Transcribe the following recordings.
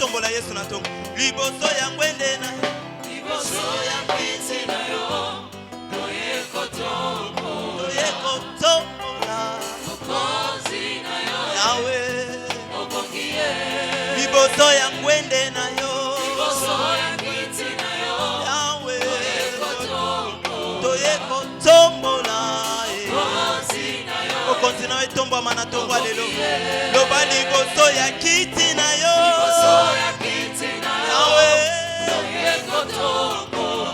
tombola Yesu na tongo. Liboso ya ngwende na liboso ya kiti na yo toyeko tombola mokonzi na yo Yahweh obongie liboso ya ngwende na yo liboso ya kiti na yo Yahweh toyeko toyeko tombola mokonzi na yo okonzi na yo etombwama na tongo lelo loba liboso ya kiti na yo liboso ya kiti na yo Yahweh toyeko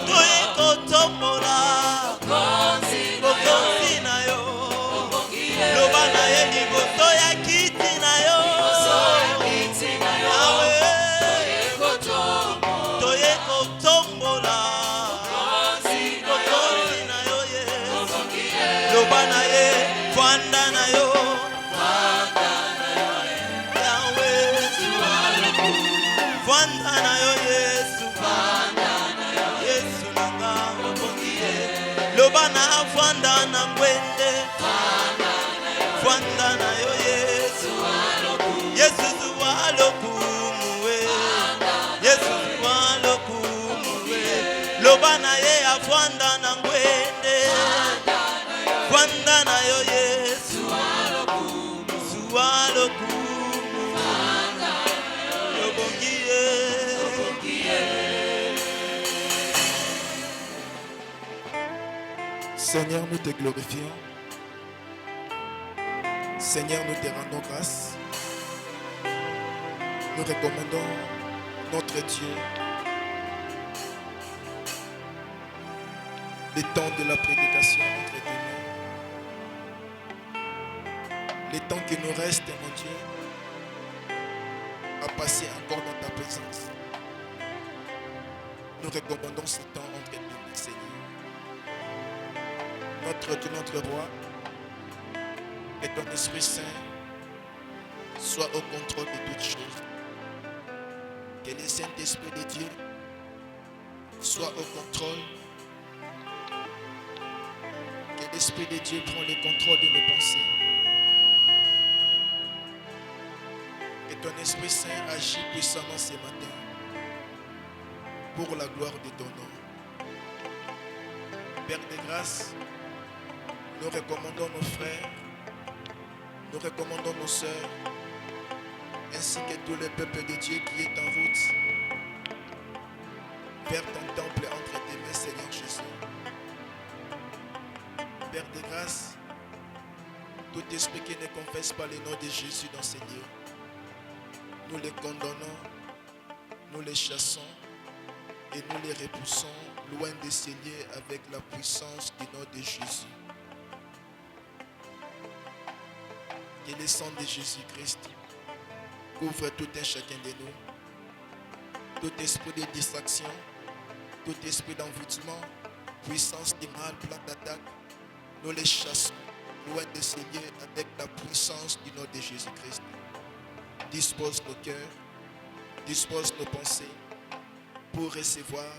toyeko tombola mokonzi okonzi na yo obongie loba na ye liboso ya kiti na yo liboso ya kiti na yo Yahweh toyeko toyeko tombola mokonzi na yo okonzi na yo ye obongie loba na ye fwanda na yo fanda na yo Yahweh fwanda na yo Yesu fanda na yo Yesu nanga obongie loba na fwanda na ngwende fanda na yo fwanda na yo Yesu Yesu zuwa lokumu we Yesu zuwa lokumu we loba na ye afwanda na ngwende fwanda na yo Yesu zuwa lokumu obongie Seigneur, nous te glorifions. Seigneur, nous te rendons grâce. Nous recommandons notre Dieu les temps de la prédication entre tes mains. Les temps qui nous restent, mon Dieu, à passer encore dans ta présence. Nous recommandons ce temps entre tes mains, Seigneur. Notre Dieu, notre roi, et ton Esprit Saint soit au contrôle de toutes choses. Que le Saint-Esprit de Dieu soit au contrôle. Que l'Esprit de Dieu prenne le contrôle de nos pensées. Que ton Esprit Saint agisse puissamment ce matin pour la gloire de ton nom. Père de grâce, nous recommandons nos frères, nous recommandons nos sœurs, ainsi que tout le peuple de Dieu qui est en route vers ton temple entre tes mains, Seigneur Jésus. Père de grâce, tout esprit qui ne confesse pas le nom de Jésus dans ces lieux, nous les condamnons, nous les chassons et nous les repoussons loin de ces lieux avec la puissance du nom de Jésus. Que le sang de Jésus-Christ couvre tout un chacun de nous. Tout esprit de distraction, tout esprit d'envoûtement, puissance du mal, plan d'attaque, nous les chassons loin de ces lieux avec la puissance du nom de Jésus-Christ. Dispose nos cœurs, dispose nos pensées pour recevoir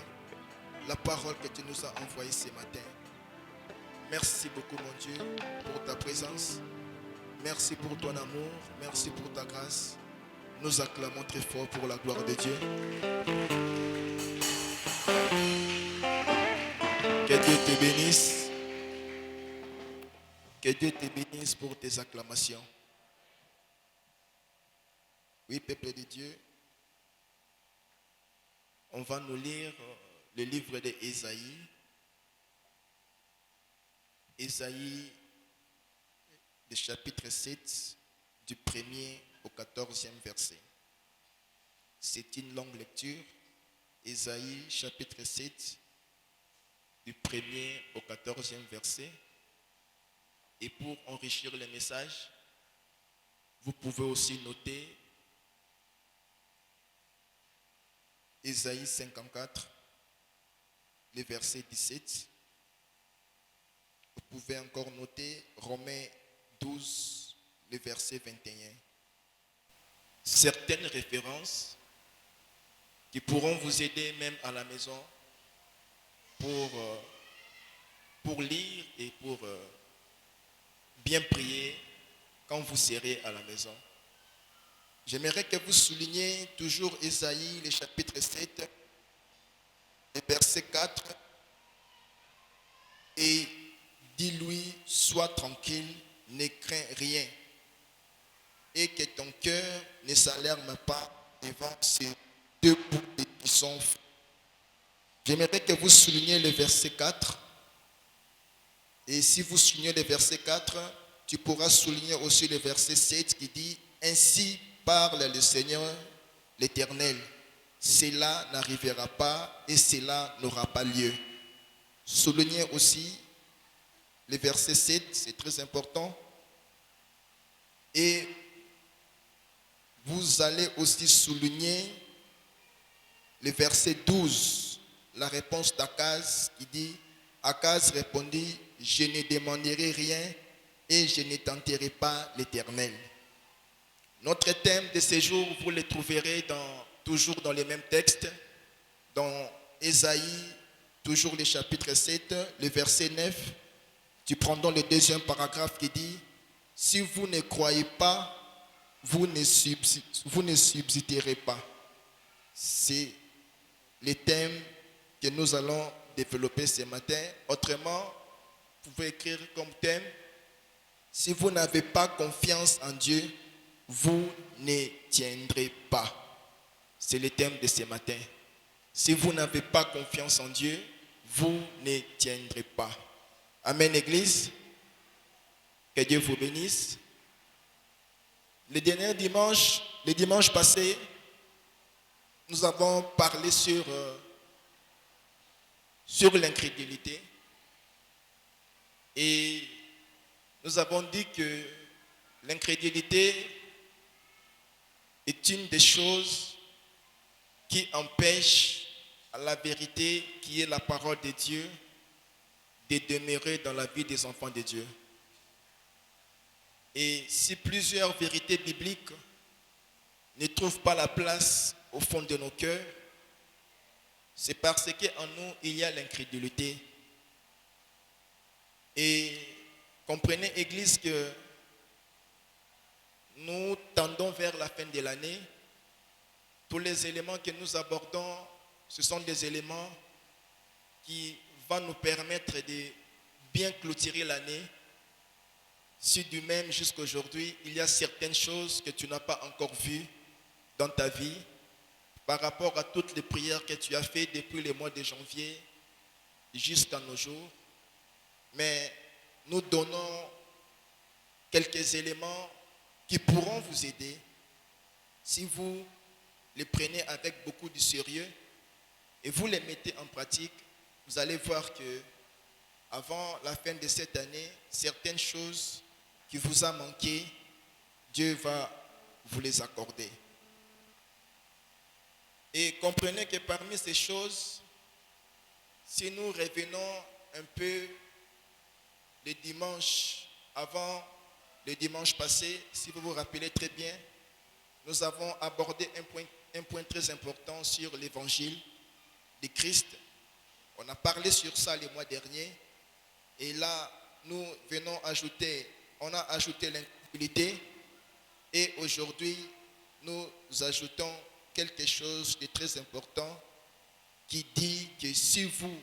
la parole que tu nous as envoyée ce matin. Merci beaucoup, mon Dieu, pour ta présence. Merci pour ton amour. Merci pour ta grâce. Nous acclamons très fort pour la gloire de Dieu. Que Dieu te bénisse. Que Dieu te bénisse pour tes acclamations. Oui, peuple de Dieu, on va nous lire le livre d'Ésaïe. Ésaïe, le chapitre 7, du 1er au 14e verset. C'est une longue lecture. Ésaïe, chapitre 7, du 1er au 14e verset. Et pour enrichir le message, vous pouvez aussi noter Ésaïe 54, le verset 17. Vous pouvez encore noter Romains 12, le verset 21. Certaines références qui pourront vous aider même à la maison pour lire et pour bien prier quand vous serez à la maison. J'aimerais que vous souligniez toujours Ésaïe, le chapitre 7, le verset 4. Et dis-lui, sois tranquille, ne crains rien. Et que ton cœur ne s'alarme pas devant ces deux boucles qui sont faits. J'aimerais que vous souligniez le verset 4. Et si vous soulignez le verset 4, tu pourras souligner aussi le verset 7 qui dit « Ainsi parle le Seigneur l'Éternel. Cela n'arrivera pas et cela n'aura pas lieu. » Soulignez aussi le verset 7, c'est très important. Et vous allez aussi souligner le verset 12, la réponse d'Akaz qui dit « Akaz répondit, je ne demanderai rien et je ne tenterai pas l'Éternel. » Notre thème de ce jour, vous le trouverez toujours dans les mêmes textes, dans Ésaïe, toujours le chapitre 7, le verset 9. Tu prends donc le deuxième paragraphe qui dit « Si vous ne croyez pas, vous ne subsisterez pas. » C'est le thème que nous allons développer ce matin. Autrement, vous pouvez écrire comme thème « Si vous n'avez pas confiance en Dieu, vous ne tiendrez pas. » C'est le thème de ce matin. Si vous n'avez pas confiance en Dieu, vous ne tiendrez pas. Amen, Église. Que Dieu vous bénisse. Le dimanche passé, nous avons parlé sur l'incrédulité. Et nous avons dit que l'incrédulité est une des choses qui empêche à la vérité qui est la parole de Dieu de demeurer dans la vie des enfants de Dieu. Et si plusieurs vérités bibliques ne trouvent pas la place au fond de nos cœurs, c'est parce qu'en nous, il y a l'incrédulité. Et comprenez, Église, que nous tendons vers la fin de l'année. Tous les éléments que nous abordons, ce sont des éléments qui vont nous permettre de bien clôturer l'année. Si du même jusqu'à aujourd'hui, il y a certaines choses que tu n'as pas encore vues dans ta vie par rapport à toutes les prières que tu as faites depuis le mois de janvier jusqu'à nos jours. Mais nous donnons quelques éléments qui pourront vous aider si vous les prenez avec beaucoup de sérieux et vous les mettez en pratique. Vous allez voir que avant la fin de cette année, certaines choses qui vous ont manqué, Dieu va vous les accorder. Et comprenez que parmi ces choses, si nous revenons un peu le dimanche, avant le dimanche passé, si vous vous rappelez très bien, nous avons abordé un point très important sur l'évangile de Christ. On a parlé sur ça le mois dernier. Et là, on a ajouté l'incrédulité. Et aujourd'hui, nous ajoutons quelque chose de très important qui dit que si vous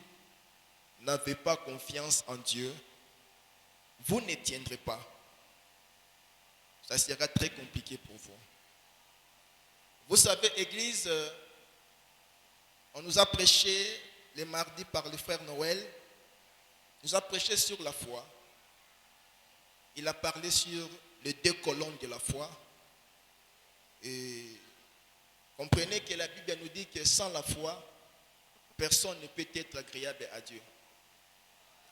n'avez pas confiance en Dieu, vous ne tiendrez pas. Ça sera très compliqué pour vous. Vous savez, Église, on nous a prêché le mardi par le frère Noël. Il nous a prêché sur la foi. Il a parlé sur les deux colonnes de la foi. Et comprenez que la Bible nous dit que sans la foi, personne ne peut être agréable à Dieu.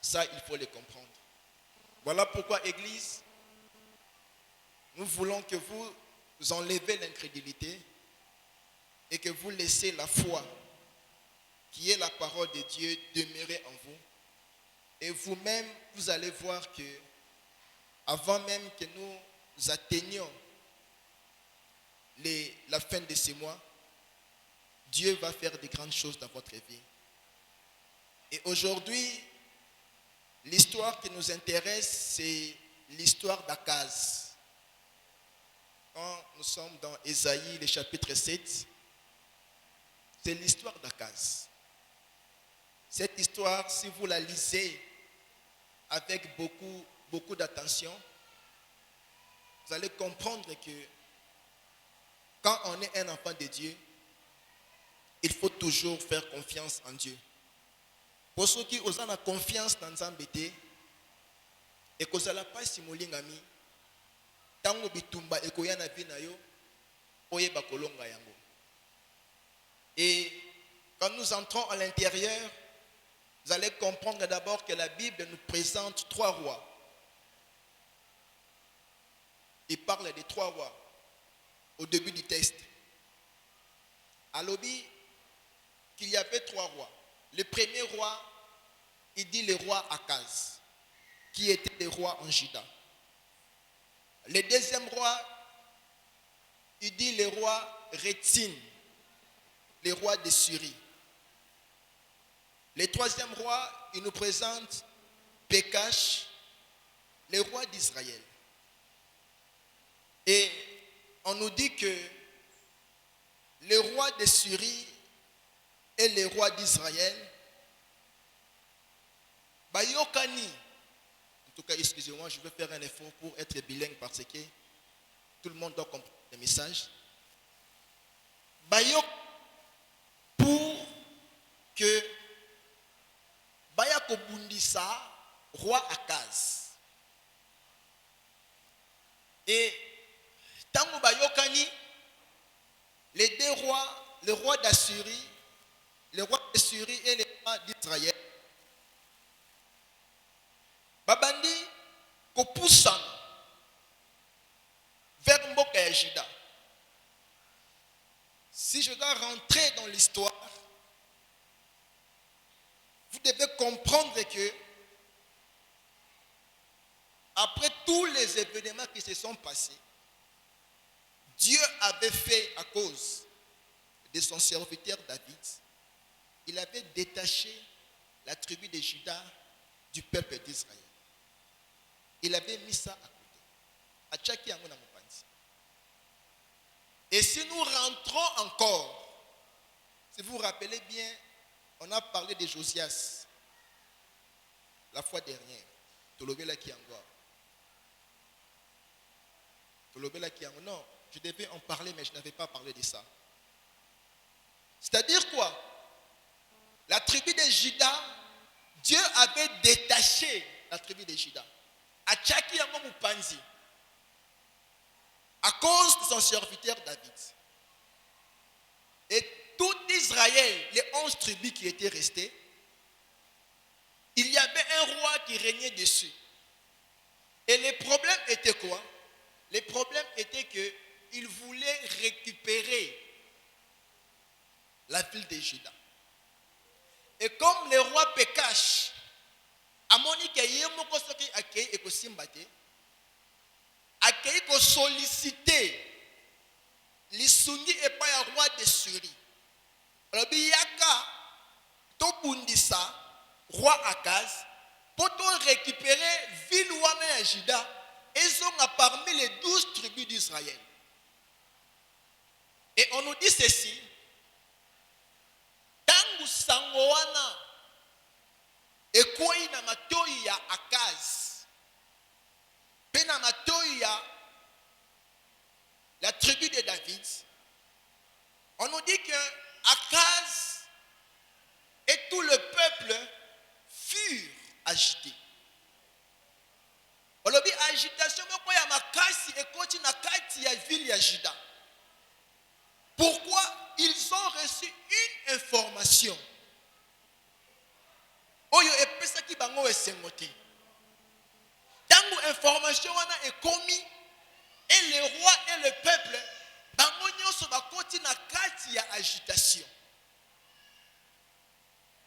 Ça, il faut le comprendre. Voilà pourquoi, Église, nous voulons que vous enlevez l'incrédulité et que vous laissez la foi, qui est la parole de Dieu, demeurer en vous. Et vous-même, vous allez voir que, avant même que nous atteignions la fin de ce mois, Dieu va faire de grandes choses dans votre vie. Et aujourd'hui, l'histoire qui nous intéresse, c'est l'histoire d'Akaz. Quand nous sommes dans Ésaïe, le chapitre 7, c'est l'histoire d'Akaz. Cette histoire, si vous la lisez avec beaucoup d'attention, vous allez comprendre que quand on est un enfant de Dieu, il faut toujours faire confiance en Dieu. Pour ceux qui ont la confiance dans Nzambete, et que ça la pas simulingami, tango bitumba ekoya na vie na yo, oyeba kolonga yango. Et quand nous entrons à l'intérieur, vous allez comprendre d'abord que la Bible nous présente 3 rois. Il parle des 3 rois au début du texte. À l'objet qu'il y avait 3 rois. Le premier roi, il dit le roi Akaz, qui était le roi en Juda. Le deuxième roi, il dit le roi Rétine, le roi de Syrie. Le troisième roi, il nous présente Pékash, le roi d'Israël. Et on nous dit que le roi de Syrie et le roi d'Israël, Bayokani, en tout cas, excusez-moi, je vais faire un effort pour être bilingue parce que tout le monde doit comprendre le message. Bayok pour que Bayako Bundisa, roi Akaz. Et Tango Bayokani, les 2 rois, le roi d'Assyrie, le roi d'Assyrie et le roi d'Israël, Babandi Kopusan vers Mboka ya Juda. Si je dois rentrer dans l'histoire, vous devez comprendre que après tous les événements qui se sont passés, Dieu avait fait, à cause de son serviteur David, il avait détaché la tribu de Juda du peuple d'Israël. Il avait mis ça à côté. Et si nous rentrons encore, si vous vous rappelez bien, on a parlé de Josias la fois dernière. Tolobela Kiangwa. Non, je devais en parler, mais je n'avais pas parlé de ça. C'est-à-dire quoi? La tribu de Juda, Dieu avait détaché la tribu de Juda. À Tchaki Mupanzi. À cause de son serviteur David. Et tout Israël, les 11 tribus qui étaient restées, il y avait un roi qui régnait dessus. Et le problème était quoi? Le problème était qu'il voulait récupérer la ville de Juda. Et comme le roi Pékash, Amoni Kayemoko Soki Akei et Kosimbate, Akei ko solliciter l'Isuni et pas un roi de Syrie. Alors, Yaka, Tobundisa, roi Akaz, pour récupérer ville Wana et Juda, ils sont parmi les 12 tribus d'Israël. Et on nous dit ceci. Tangu Sangoana et Koi na matoi ya Akaz, pena matoi ya la tribu de David, on nous dit que Akaz et tout le peuple furent agités. On a dit agitation, mais ya makasi et koti na kati ya ville ya Juda. Pourquoi? Ils ont reçu une information. Oyo epesa ki bango esengote. Tango information wana est commis et le roi et le peuple bango nyonso bakoti na kati ya agitation.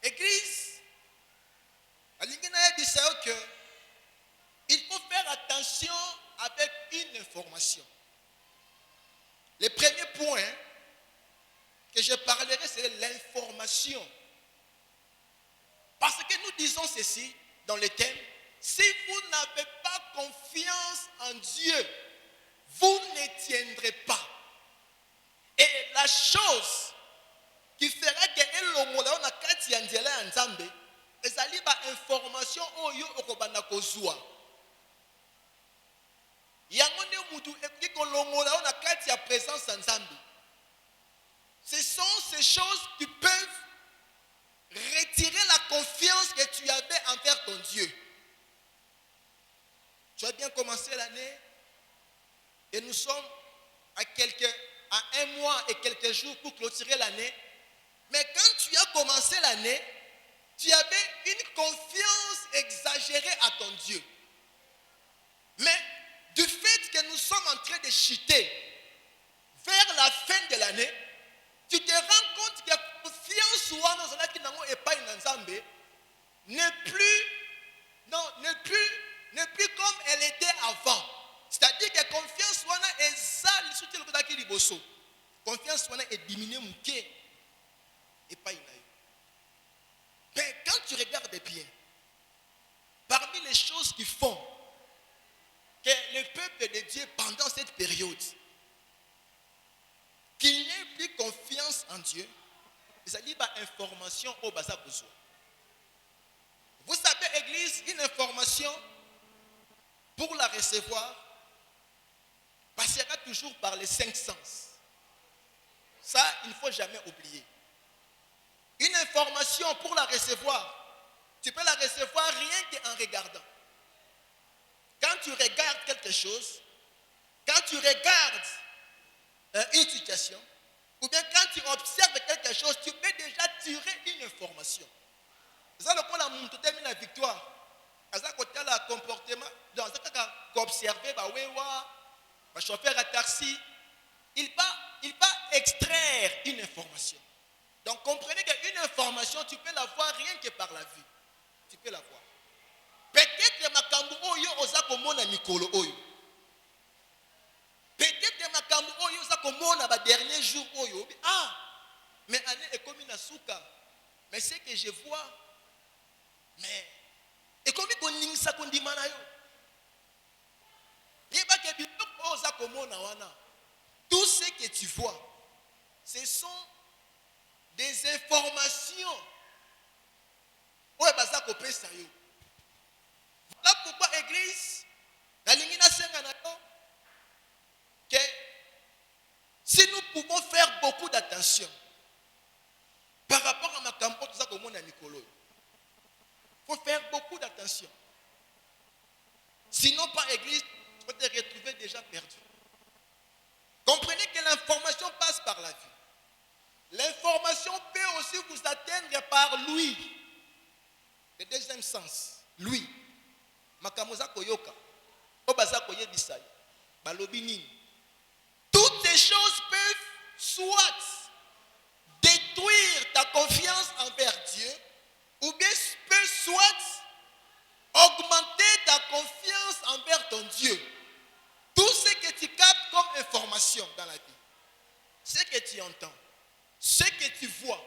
Église, alingi na yebisa yo que il faut faire attention avec une information. Le premier point que je parlerai, c'est l'information. Parce que nous disons ceci dans le thème, si vous n'avez pas confiance en Dieu, vous ne tiendrez pas. Et la chose qui fera que elongola na kati ya nzela ya Nzambe ezali ba information oyo okobanda kozwa. Yango nde mutu ekoki kolongola na kati ya présence ya Nzambe. Ce sont ces choses qui peuvent retirer la confiance que tu avais envers ton Dieu. Tu as bien commencé l'année et nous sommes à un mois et quelques jours pour clôturer l'année. Mais quand tu as commencé l'année, tu avais une confiance exagérée à ton Dieu. Mais du fait que nous sommes en train de chuter vers la fin de l'année, tu te rends compte que la confiance n'est plus comme elle était avant. C'est-à-dire que la confiance est ça, confiance est diminuée et pas inaïe. Mais quand tu regardes bien, parmi les choses qui font que le peuple de Dieu pendant cette période, qu'il n'ait plus confiance en Dieu, ça dit par information au bazar besoin. Vous savez, Église, une information, pour la recevoir, passera toujours par les 5 sens. Ça, il ne faut jamais oublier. Une information, pour la recevoir, tu peux la recevoir rien qu'en regardant. Quand tu regardes quelque chose, quand tu regardes une situation, ou bien quand tu observes quelque chose, tu peux déjà tirer une information. C'est ça le point là, tu termines la victoire. C'est ça que tu as le comportement, dans ce cas, qu'observer, le chauffeur à taxi, il va extraire une information. Donc comprenez qu'une information, tu peux la voir rien que par la vue. Tu peux la voir. Peut-être makambo oyo oza komona mikolo oyo. Peut-être makambo oyo oza komona ba dernier jour oyo. Ah, mais année est comme une souka. Mais c'est que je vois. Mais et comme qu'on ningsa kondimana yo. Yeba ke biloko oza komona wana. Tout ce que tu vois, ce sont des informations. Ouais, baza kopesa yo. Voilà pourquoi Église, la ligne que si nous pouvons faire beaucoup d'attention par rapport à ma campagne, il faut faire beaucoup d'attention. Sinon, par Église, tu peux te retrouver déjà perdu. Comprenez que l'information passe par la vue. L'information peut aussi vous atteindre par l'ouïe. Le deuxième sens, l'ouïe. Makamoza koyoka, obaza koye bisaya, balobi nini. Toutes ces choses peuvent soit détruire ta confiance envers Dieu, ou bien peuvent soit augmenter ta confiance envers ton Dieu. Tout ce que tu captes comme information dans la vie, ce que tu entends, ce que tu vois,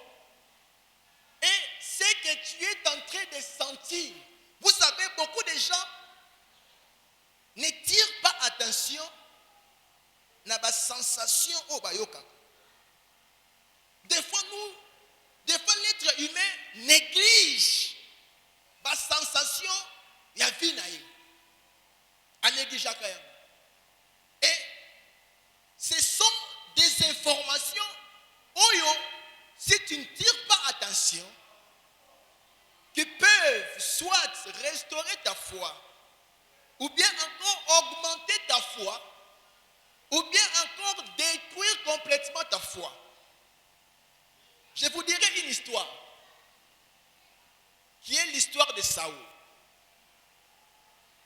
et ce que tu es en train de sentir. Vous savez, beaucoup de gens ne tirent pas attention à la sensation au bayoka. Des fois, l'être humain néglige la sensation de la vie. Et ce sont des informations où, si tu ne tires pas attention, qui peuvent soit restaurer ta foi, ou bien encore augmenter ta foi, ou bien encore détruire complètement ta foi. Je vous dirai une histoire, qui est l'histoire de Saoul.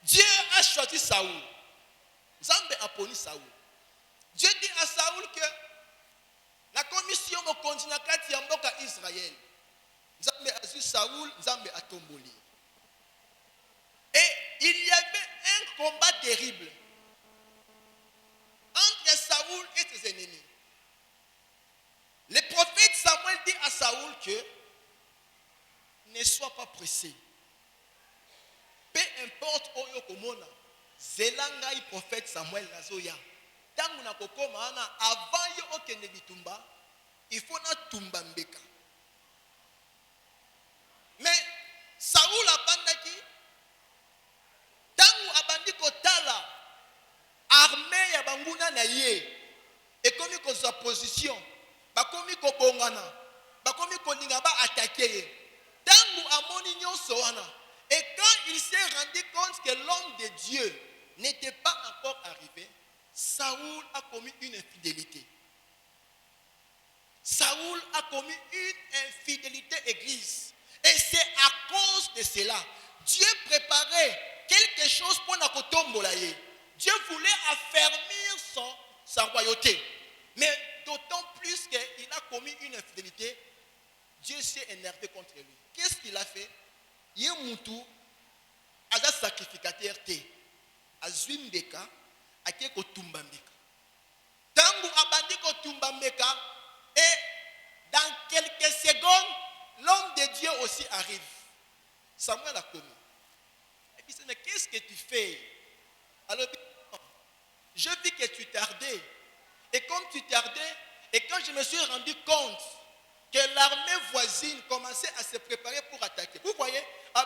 Dieu a choisi Saoul. Nzambe a poni Saoul. Dieu dit à Saoul que la commission au continent kati ya mboka Israël. Nzambe a su Saoul, Nzambe a tomboli. Et il y avait un combat terrible entre Saoul et ses ennemis. Le prophète Samuel dit à Saoul que ne sois pas pressé. Peu importe oyo komona, zelangai prophète Samuel nazoya. tangu na kokoma ana avant yo okende bitumba, il faut na tumba mbeka. Mais Saoul abandaki tangu abandi kotala armée ya banguna na ye ekomi kozwa position, bakomi kobongana, bakomi kolinga ba attaquer ye. Tangu amoni nyonso wana, et quand il s'est rendu compte que l'homme de Dieu n'était pas encore arrivé, Saoul a commis une infidélité. Saoul a commis une infidélité église. Et c'est à cause de cela, Dieu préparait quelque chose pour Nakotombolaye. Dieu voulait affermir sa royauté. Mais d'autant plus qu'il a commis une infidélité, Dieu s'est énervé contre lui. Qu'est-ce qu'il a fait? Yemutu, Aza sacrificateur te, Azwimbeka, Ake Kotumbambeka. Tangu abandi Kotumbambeka, et dans quelques secondes, l'homme de Dieu aussi arrive. Samuel a commis. Et puis, mais qu'est-ce que tu fais? Alors, je vis que tu tardais. Et comme tu tardais, et quand je me suis rendu compte que l'armée voisine commençait à se préparer pour attaquer. Vous voyez, quand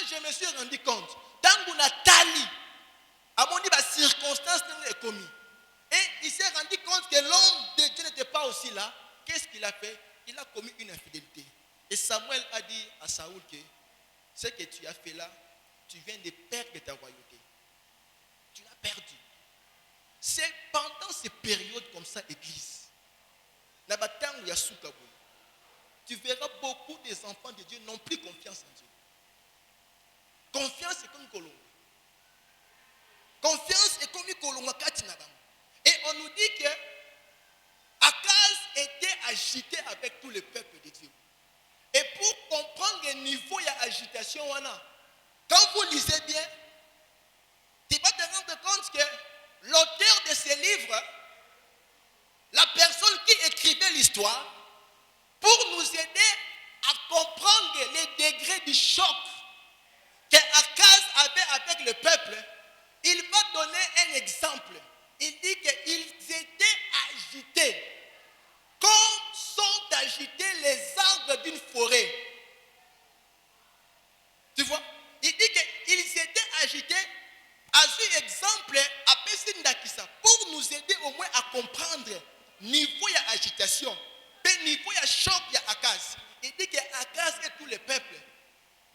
je me suis rendu compte, Tangu Natali, à mon niveau, la circonstance est commise. Et il s'est rendu compte que l'homme de Dieu n'était pas aussi là. Qu'est-ce qu'il a fait? Il a commis une infidélité. Et Samuel a dit à Saoul que ce que tu as fait là, tu viens de perdre ta royauté. Tu l'as perdu. C'est pendant ces périodes comme ça, église, tu verras beaucoup des enfants de Dieu n'ont plus confiance en Dieu. Confiance est comme Colombo. Confiance est comme Colombo. Et on nous dit que Akaz était agité avec tout le peuple de Dieu. Et pour comprendre le niveau d'agitation, quand vous lisez bien, tu vas te rendre compte que l'auteur de ce livre, la personne qui écrivait l'histoire, pour nous aider à comprendre les degrés du choc qu'Akaz avait avec le peuple, il va donner un exemple. Il dit qu'ils étaient agités, comme sont agités les arbres d'une forêt. Tu vois? Il dit qu'ils étaient agités. À ce exemple, pour nous aider au moins à comprendre le niveau d'agitation, le niveau de choc d'Akaz. Il dit que Akaz et tout le peuple,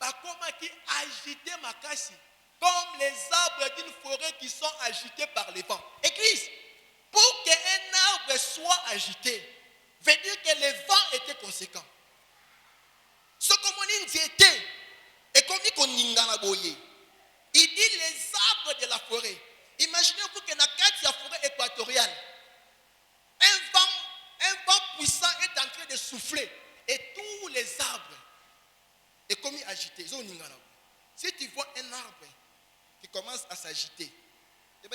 comment qui agité Makasi, comme les arbres d'une forêt qui sont agités par les vents. Église, pour qu'un arbre soit agité, veut dire que les vents étaient conséquents. Ce qu'on dit était, et comme il dit les arbres de la forêt. Imaginez-vous que dans la forêt équatoriale, un vent puissant est en train de souffler et tous les arbres est comme agités. Si tu vois un arbre qui commence à s'agiter, le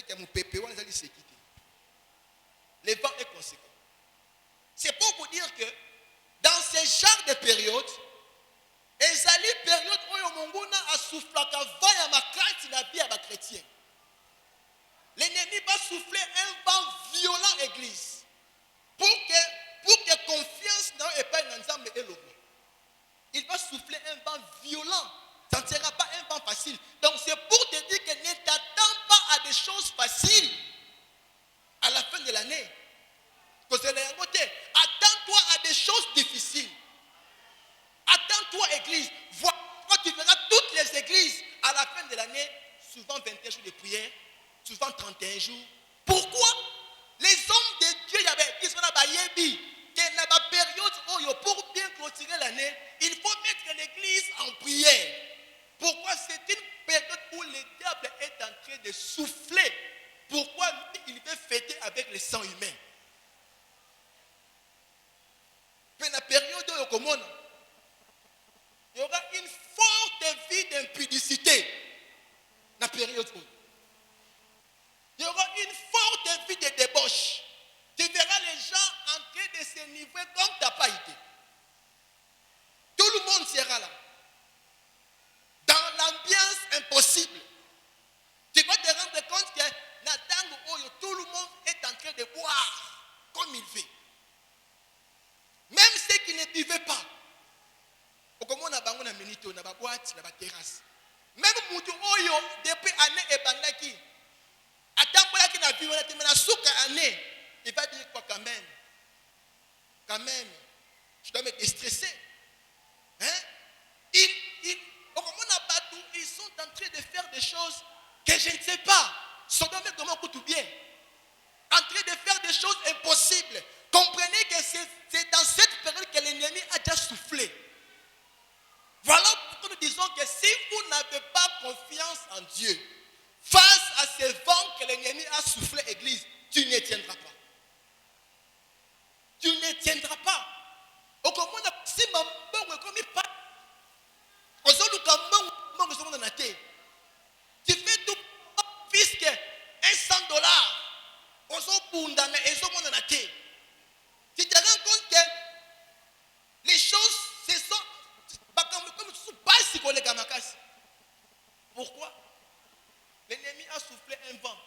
vent est conséquent. C'est pour vous dire que dans ce genre de période, ezali période oyo monguna asoufflaka vent ya makati na vie ya chrétien. L'ennemi va souffler un vent violent église pour que confiance dans epai na Nzambe eloko. Il va souffler un vent violent. Ça ne sera pas un vent facile. Donc c'est pour te dire que ne t'attends pas à des choses faciles à la fin de l'année. Attends-toi à des choses difficiles. Attends-toi, église. Quand tu verras toutes les églises à la fin de l'année, souvent 21 jours de prière, souvent 31 jours. Pourquoi? Les hommes de Dieu, il y avait qui sont là-bas, période pour bien clôturer l'année, il faut mettre l'église en prière. Pourquoi? C'est une période où le diable est en train de souffler. Pourquoi il veut fêter avec le sang humain? Mais la période où il y aura une forte vie d'impudicité. La période où il y aura une forte vie de débauche. Tu verras les gens en train de se livrer comme tu n'as pas été. Tout le monde sera là. Dans l'ambiance impossible. Tu vas te rendre compte que tout le monde est en ne veut pas. Comme on a bango na minito, na ba boîte, na ba terrasse. Même mutu oyo depuis année et bandaki. Atambola ki na vie on a temena souka année. Il va dire quoi quand même? Quand même, je dois me déstresser. Hein? Ils sont en train de faire des choses que je ne sais pas. Sodome et Gomorrhe coûtent bien. En train de faire des choses impossibles. Comprenez que c'est dans cette période que l'ennemi a déjà soufflé. Voilà pourquoi nous disons que si vous n'avez pas confiance en Dieu, face à ces vents que l'ennemi a soufflé, Église, tu ne tiendras pas. Tu ne tiendras pas. Au comment si maman comme il pas, tu fais tout puisque $100 tu te rends compte que les choses ce sont pas psychologiques. Pourquoi? L'ennemi a soufflé un vent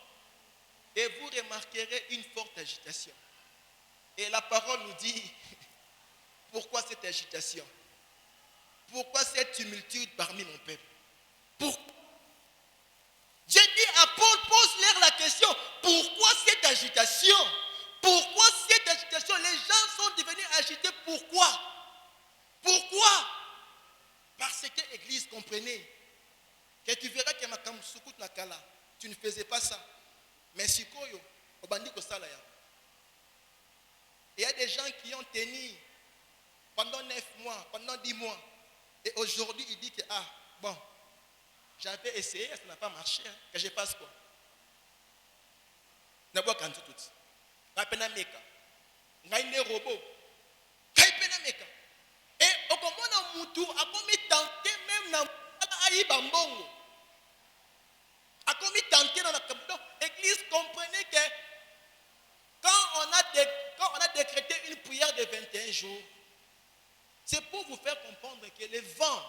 et vous remarquerez une forte agitation. Et la parole nous dit pourquoi cette agitation? Pourquoi cette tumultude parmi mon peuple? Pourquoi? Dieu dit à Paul, pose-leur la question, pourquoi cette agitation? Pourquoi cette agitation? Les gens sont devenus agités, pourquoi? Pourquoi? Parce que l'Église, comprenez, que tu verras que tu ne faisais pas ça. Mais si il y a des gens qui ont tenu pendant 9 mois, pendant 10 mois. Et aujourd'hui, il dit que, j'avais essayé, ça n'a pas marché. Hein, que je passe quoi? D'abord, quand tout. Et au moment où Moutou a commis tenté même dans Aïbambongo. A commis tenté dans l'église, comprenez que quand on a décrété une prière de 21 jours, c'est pour vous faire comprendre que le vent,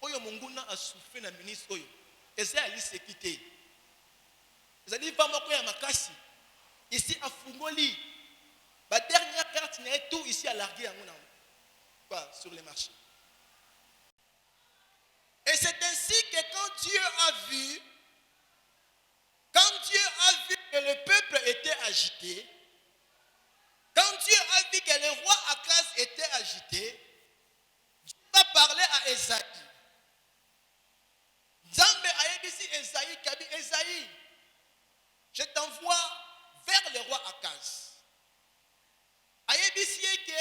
Oyo Monguna a soufflé dans le ministre Oyo, et c'est à l'issue. Vous allez voir Mokoya Makasi, ici à Fungoli, la dernière carte n'est tout ici à larguer sur les marchés. Et c'est ainsi que quand Dieu a vu que le peuple était agité, quand Dieu a vu que le roi Akaz était agité, Dieu va parler à Esaïe. Zambé a dit Esaïe, Kabi Esaïe, je t'envoie vers le roi Akaz. Ayebisi que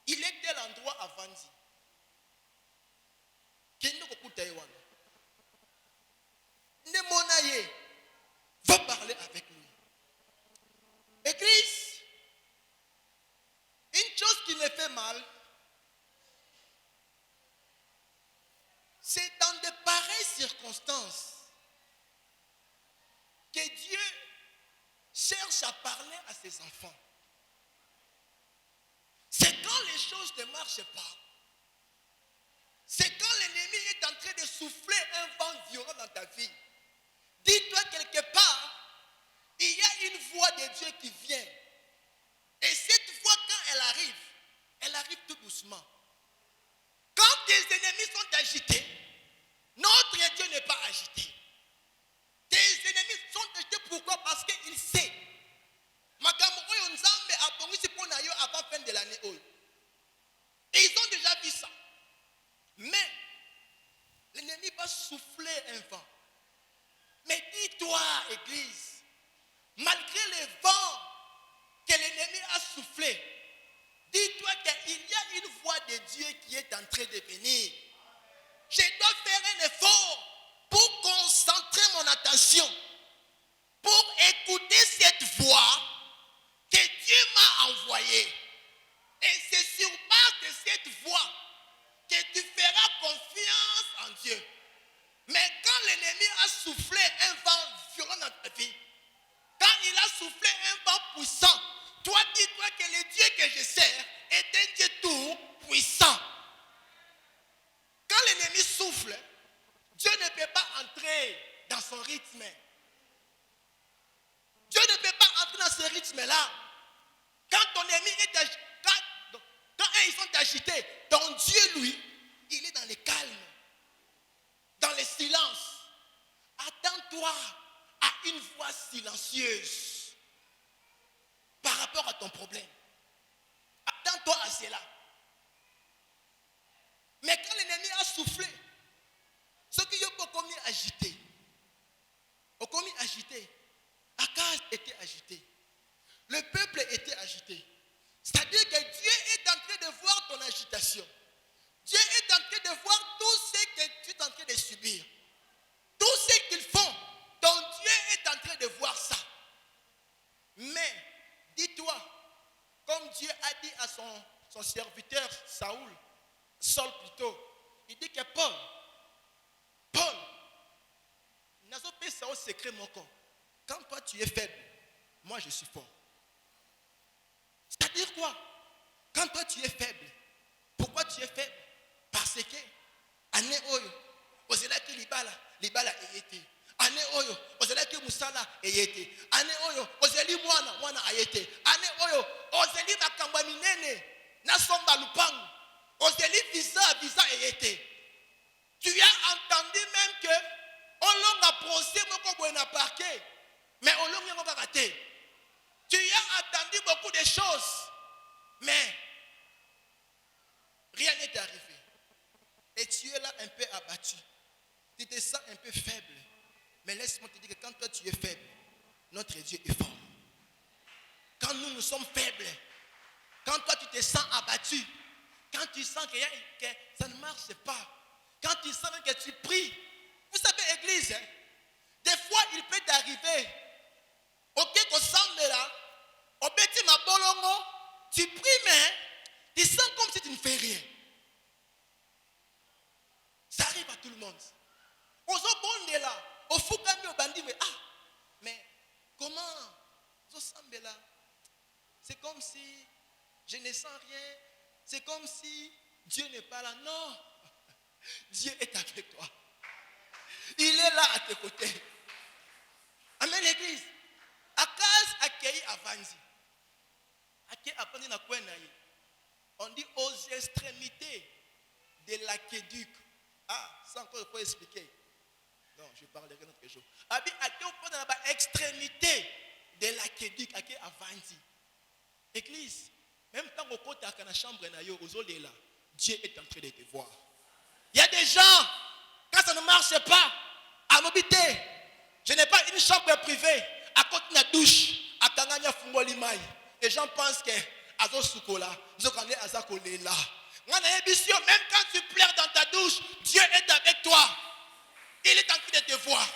il est tel endroit à Vandi. Nemonaye va parler avec lui. Église, une chose qui me fait mal, c'est dans de pareilles circonstances que Dieu cherche à parler à ses enfants. C'est quand les choses ne marchent pas. C'est quand l'ennemi est en train de souffler un vent violent dans ta vie. Dis-toi quelque part, il y a une voix de Dieu qui vient. Et cette voix, quand elle arrive tout doucement. Quand tes ennemis sont agités, notre Dieu n'est pas agité. Tes ennemis sont agités pourquoi? Parce qu'il sait. Avant la fin de l'année. Et ils ont déjà vu ça. Mais l'ennemi va souffler un vent. Mais dis-toi, Église, malgré les vents que l'ennemi a soufflé, dis-toi qu'il y a une voix de Dieu qui est en train de venir. Je dois faire un effort pour concentrer mon attention, pour écouter cette voix que Dieu m'a envoyée. Et c'est sur base de cette voix que tu feras confiance en Dieu. Mais quand l'ennemi a soufflé un vent violent dans ta vie, quand il a soufflé un vent puissant, toi dis-toi que le Dieu que je sers est un Dieu tout puissant. Quand l'ennemi souffle, Dieu ne peut pas entrer dans son rythme. Dieu ne peut pas entrer dans ce rythme-là. Quand ton ennemi est agité, quand ils sont agités, ton Dieu, lui, il est dans le calme, dans le silence. Attends-toi à une voix silencieuse par rapport à ton problème. Attends-toi à cela. Mais quand l'ennemi a soufflé, ceux qui ont commis agité, Akaz était agité. Le peuple était agité. C'est-à-dire que Dieu est en train de voir ton agitation. Dieu est en train de voir tout ce que tu es en train de subir. Tout ce qu'ils font, ton Dieu est en train de voir ça. Mais, dis-toi, comme Dieu a dit à son serviteur Saul plutôt, il dit que Paul, n'a pas ça au secret mon corps. Quand toi tu es faible, moi je suis fort. C'est-à-dire quoi? Quand toi tu es faible, pourquoi tu es faible? Parce que année oyo, ozelaki libala eyete. Année oyo, ozelaki musala eyete. Année oyo, ozeli mwana ayete. Année oyo, ozeli makamba minene na somba lupangu. Ozeli visa eyete. Tu as entendu même que on l'a procès moko boye na parquet, mais on l'a pas raté. Tu as entendu beaucoup de choses, mais rien n'est arrivé. Et tu es là un peu abattu. Tu te sens un peu faible. Mais laisse-moi te dire que quand toi tu es faible, notre Dieu est fort. Quand nous sommes faibles, quand toi tu te sens abattu, quand tu sens que ça ne marche pas, quand tu sens que tu pries, vous savez, église, des fois il peut t'arriver, ok, qu'on semble là, au petit ma bolongo, tu pries, mais tu sens comme si tu ne fais rien. Ça arrive à tout le monde. Aux autres là, au Fukami, au bandit, mais comment? Aux semble là, c'est comme si je ne sens rien, c'est comme si Dieu n'est pas là. Non, Dieu est avec toi. Il est là à tes côtés. Amen, l'église. Akaz accueilli Avanzi. Accueilli Avanzi na Kwenaï. On dit aux extrémités de l'aqueduc. Ça encore, il faut expliquer. Non, je parlerai un autre jour. Abi accueilli dans l'extrémité de l'aqueduc, accueilli Avanzi. Église, même quand on côté à la chambre, Dieu est en train de te voir. Il y a des gens, quand ça ne marche pas, à m'habiter, je n'ai pas une chambre privée, à côté de la douche, à Tanganya Fumolimai. Les gens pensent que Azo Sukola, Zokane Azakolela. Même quand tu pleures dans ta douche, Dieu est avec toi. Il est en train de te voir.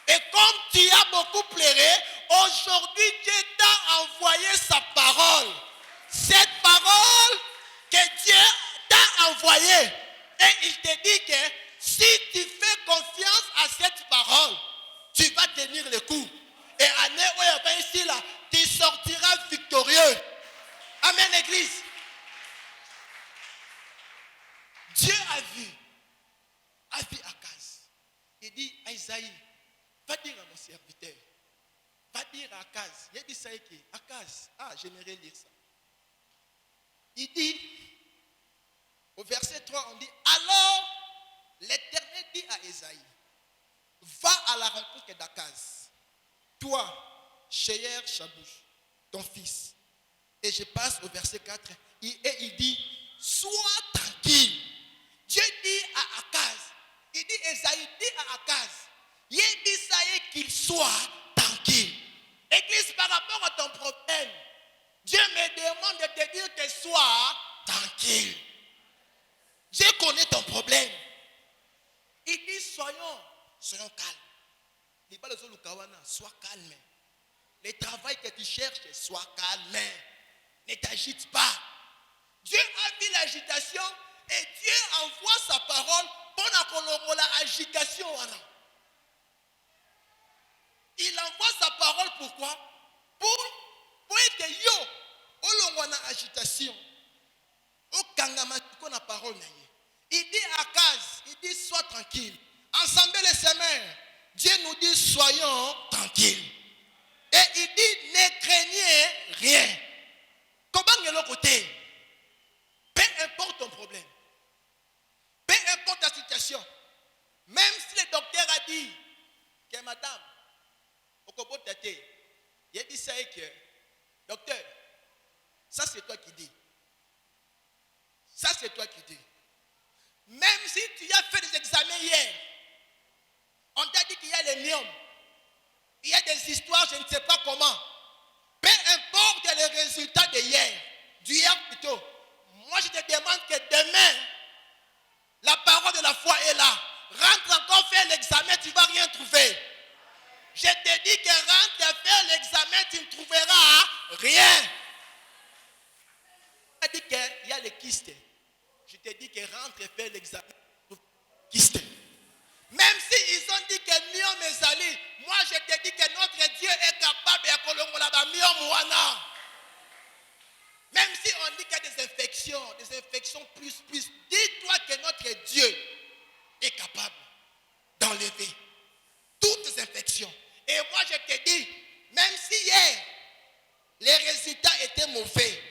Et comme tu as beaucoup pleuré, aujourd'hui Dieu t'a envoyé sa parole. Cette parole que Dieu t'a envoyée. Et il te dit que si tu fais confiance à cette parole, tu vas tenir le coup. Et année où il y a ici là, tu sortiras victorieux. Amen, l'église. Dieu a vu Akaz. Il dit à Isaïe, va dire à mon serviteur, va dire à Akaz. Il dit ça qui Akaz, j'aimerais lire ça. Il dit, au verset 3, on dit, alors l'Éternel dit à Isaïe, va à la rencontre d'Akaz, toi, Sheher Shabouch, ton fils. Et je passe au verset 4, et il dit, sois tranquille. Dieu dit à Akaz, il dit, Isaïe dit à Akaz, il dit ça y est qu'il soit tranquille. Église, par rapport à ton problème, Dieu me demande de te dire que sois tranquille. Dieu connaît ton problème. Il dit, soyons calmes. Il dit pas sois calme. Le travail que tu cherches, sois calme. Ne t'agite pas. Dieu a vu l'agitation et Dieu envoie sa parole pour l'agitation. Il envoie sa parole pourquoi? Pour être yo, on a agitation. Au kangamatiko na parole. Il dit à Akaz, il dit sois tranquille. Ensemble les semaines, Dieu nous dit soyons tranquilles. Et il dit ne craignez rien. Il a dit ça et que, docteur, ça c'est toi qui dis. Ça c'est toi qui dis. Même si tu as fait des examens hier, on t'a dit qu'il y a les myomes, il y a des histoires, je ne sais pas comment. Peu importe les résultats d'hier plutôt, moi je te demande que demain, la parole de la foi est là. Rentre encore faire l'examen, tu ne vas rien trouver. Je te dis que rentre faire l'examen, tu ne trouveras rien. Je te dis qu'il y a les kystes. Je te dis que rentre faire l'examen, kystes. Même s'ils ont dit que myome ezali, moi je te dis que notre Dieu est capable de kolongola ba myome wana. Même si on dit qu'il y a des infections plus, dis-toi que notre Dieu est capable d'enlever toutes ces infections. Et moi je te dis, même si hier les résultats étaient mauvais,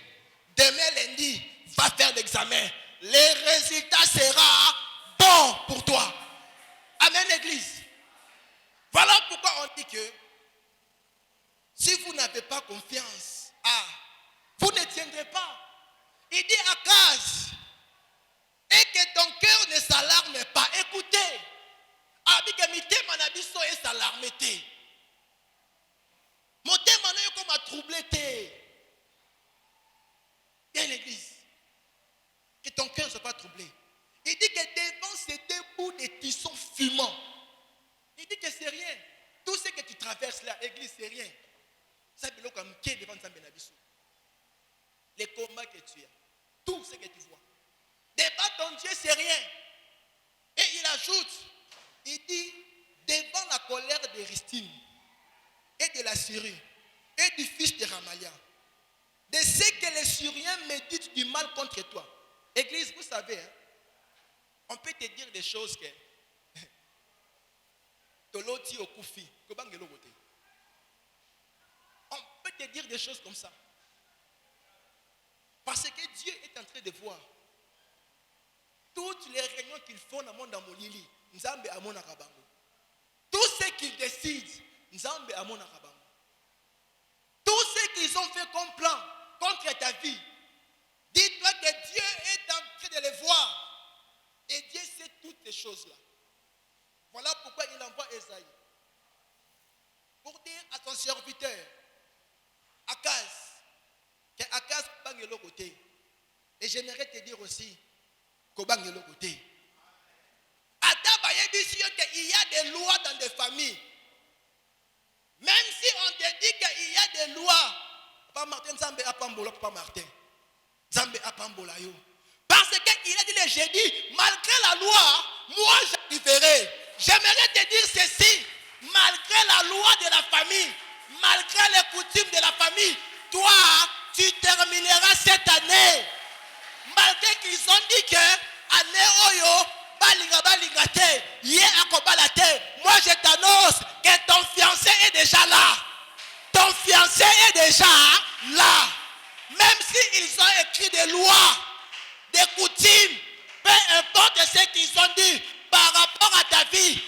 demain lundi, va faire l'examen. Les résultats seront bons pour toi. Amen, l'église. Voilà pourquoi on dit que si vous n'avez pas confiance, vous ne tiendrez pas. Il dit à Akaz, et que ton cœur ne s'alarme pas. Écoutez, Abigamitem Manabiso est s'alarmé. Mon thème est comme à troubler. Bien l'église. Que ton cœur ne soit pas troublé. Il dit que devant ces deux bouts de tissons fumants, il dit que c'est rien. Tout ce que tu traverses là, église, c'est rien. Ça veut dire comme qui devant Zambenabiso. Les combats que tu as, tout ce que tu vois. Devant ton Dieu, c'est rien. Et il ajoute, il dit, devant la colère de Ristine et de la Syrie et du fils de Ramalia, de ce que les Syriens méditent du mal contre toi. Église, vous savez, hein, on peut te dire des choses que Toloti au Koufi, on peut te dire des choses comme ça. Parce que Dieu est en train de voir toutes les réunions qu'ils font dans le monde d'Amolili. Nzambe Amona Kabango. Tout ce qu'ils décident, Nzambe Amona Kabango. Tout ce qu'ils ont fait comme plan contre ta vie, dis-toi que Dieu est en train de les voir. Et Dieu sait toutes ces choses-là. Voilà pourquoi il envoie Esaïe. Pour dire à son serviteur, Akaz, que Akaz bang le côté. Et j'aimerais te dire aussi, qu'il bang le côté. Il y a des lois dans des familles. Même si on te dit qu'il y a des lois, Papa Martin, Zambé Apambola, Papa Martin. Zambé Apambola yo. Parce qu'il a dit le jeudi, malgré la loi, moi j'arriverai. J'aimerais te dire ceci, malgré la loi de la famille, malgré les coutumes de la famille, toi, tu termineras cette année. Malgré qu'ils ont dit que année oyo, baligate, yé akobalate, moi je t'annonce que ton fiancé est déjà là. Ton fiancé est déjà là. Même s'ils ont écrit des lois, des coutumes, peu importe ce qu'ils ont dit par rapport à ta vie,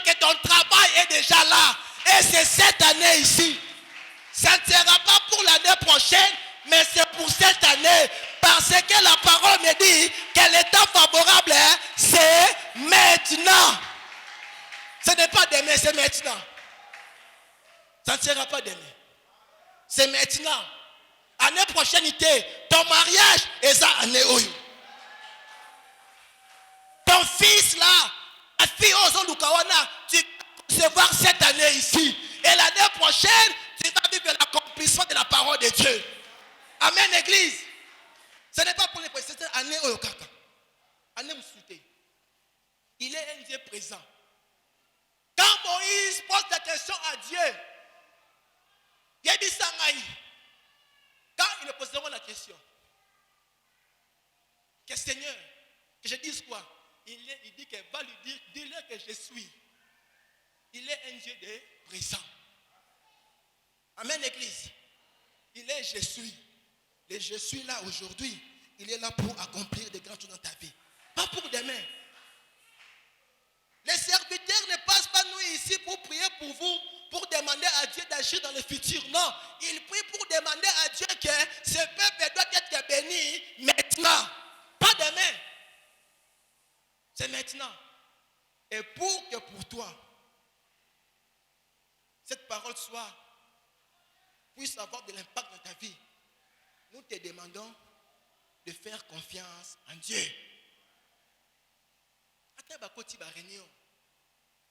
que ton travail est déjà là. Et c'est cette année ici. Ça ne sera pas pour l'année prochaine, mais c'est pour cette année. Parce que la parole me dit que l'état favorable, c'est maintenant. Ce n'est pas demain, c'est maintenant. Ça ne sera pas demain. C'est maintenant. Année prochaine, ton mariage est ça année oyo. Ton fils là, ta fille Ozolukawana, tu vas recevoir cette année ici. Et l'année prochaine, tu vas vivre l'accomplissement de la parole de Dieu. Amen, église. Ce n'est pas pour les précédentes années oyo kaka. Année Moussouté. Il est un Dieu présent. Quand Moïse pose la question à Dieu, il a dit Sangaï. Quand ils me poseront la question, que Seigneur, que je dise quoi? Il dit qu'elle va lui dire, dis-leur que je suis. Il est un Dieu de présent. Amen, église. Il est je suis. Et je suis là aujourd'hui. Il est là pour accomplir des grandes choses dans ta vie. Pas pour demain. Les serviteurs ne passent pas nous ici pour prier pour vous, demander à Dieu d'agir dans le futur. Non, il prie pour demander à Dieu que ce peuple doit être béni maintenant. Pas demain. C'est maintenant. Et pour que pour toi, cette parole puisse avoir de l'impact dans ta vie, nous te demandons de faire confiance en Dieu. Ata ba koti ba réunion,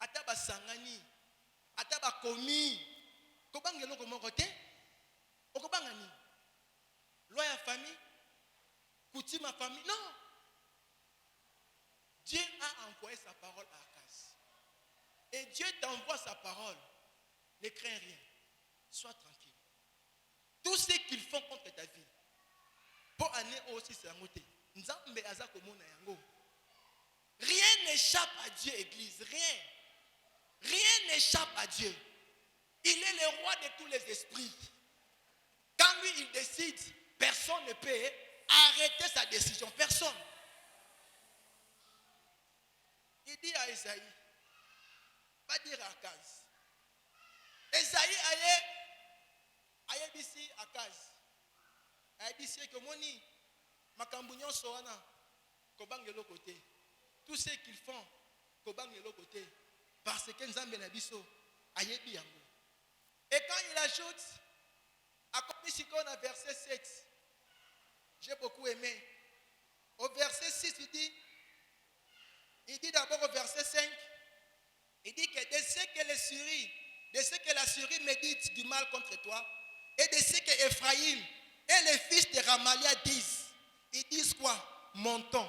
ata ba sangani, ata ba komi, kobangelo ko moko te, okobangani. Loi ya famille, coutume ma famille, non. Dieu a envoyé sa parole à Akaz. Et Dieu t'envoie sa parole. Ne crains rien. Sois tranquille. Tout ce qu'ils font contre ta vie, pour aller aussi c'est un côté. Rien n'échappe à Dieu, Église. Rien. Rien n'échappe à Dieu. Il est le roi de tous les esprits. Quand lui, il décide, personne ne peut arrêter sa décision. Personne. Il dit à Esaïe, va dire à Akaz. Esaïe aye bisi Akaz. Aye bisi que moni makambunyo soana kobangelo côté. Tout ce qu'ils font kobangelo côté parce que nzambe na biso aye biango. Et quand il ajoute à Komisikona verset 7, j'ai beaucoup aimé. Au verset 6 il dit d'abord au verset 5, il dit que de ce que la Syrie médite du mal contre toi, et de ce que Ephraïm et les fils de Ramalia disent, ils disent quoi? Montons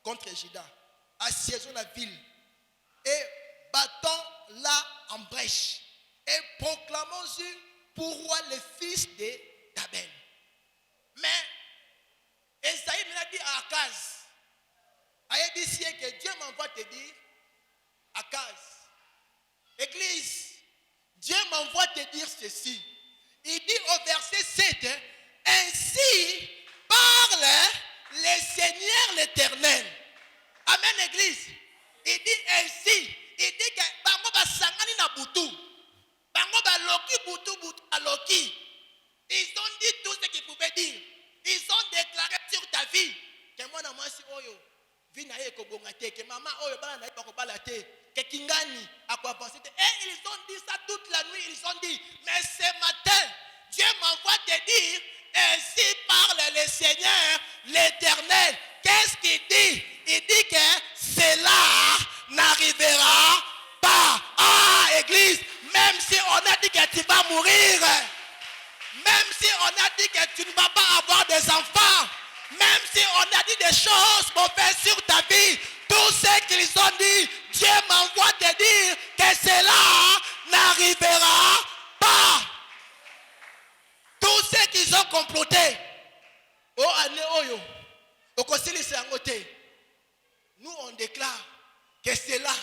contre Juda, assiégeons la ville et battons-la en brèche et proclamons-y pour roi les fils d'Abel. Mais Esaïe m'a dit à Akaz, que Dieu m'envoie te dire, Akaz, Église, Dieu m'envoie te dire ceci. Il dit au verset 7, ainsi parle le Seigneur l'Éternel. Amen, Église. Il dit ainsi. Il dit que bango ba sangani na butu. Bango ba loki butu a loki. Ils ont dit tout ce qu'ils pouvaient dire. Ils ont déclaré sur ta vie que moi na mwasi oyo vina ye ko bongate que maman oyo bana na ba ko balate que kingani a quoi penser. Et ils ont dit ça toute la nuit. Ils ont dit mais ce matin Dieu m'envoie te dire ainsi parle le Seigneur l'Éternel. Qu'est-ce qu'il dit? Il dit que cela n'arrivera pas. Ah, Église, même si on a dit que tu vas mourir, même si on a dit que tu ne vas pas avoir des enfants, même si on a dit des choses mauvaises sur ta vie, tout ce qu'ils ont dit, Dieu m'envoie te dire que cela n'arrivera pas. Tout ce qu'ils ont comploté, oh ane oyo, au conseil c'est un côté. Nous on déclare que cela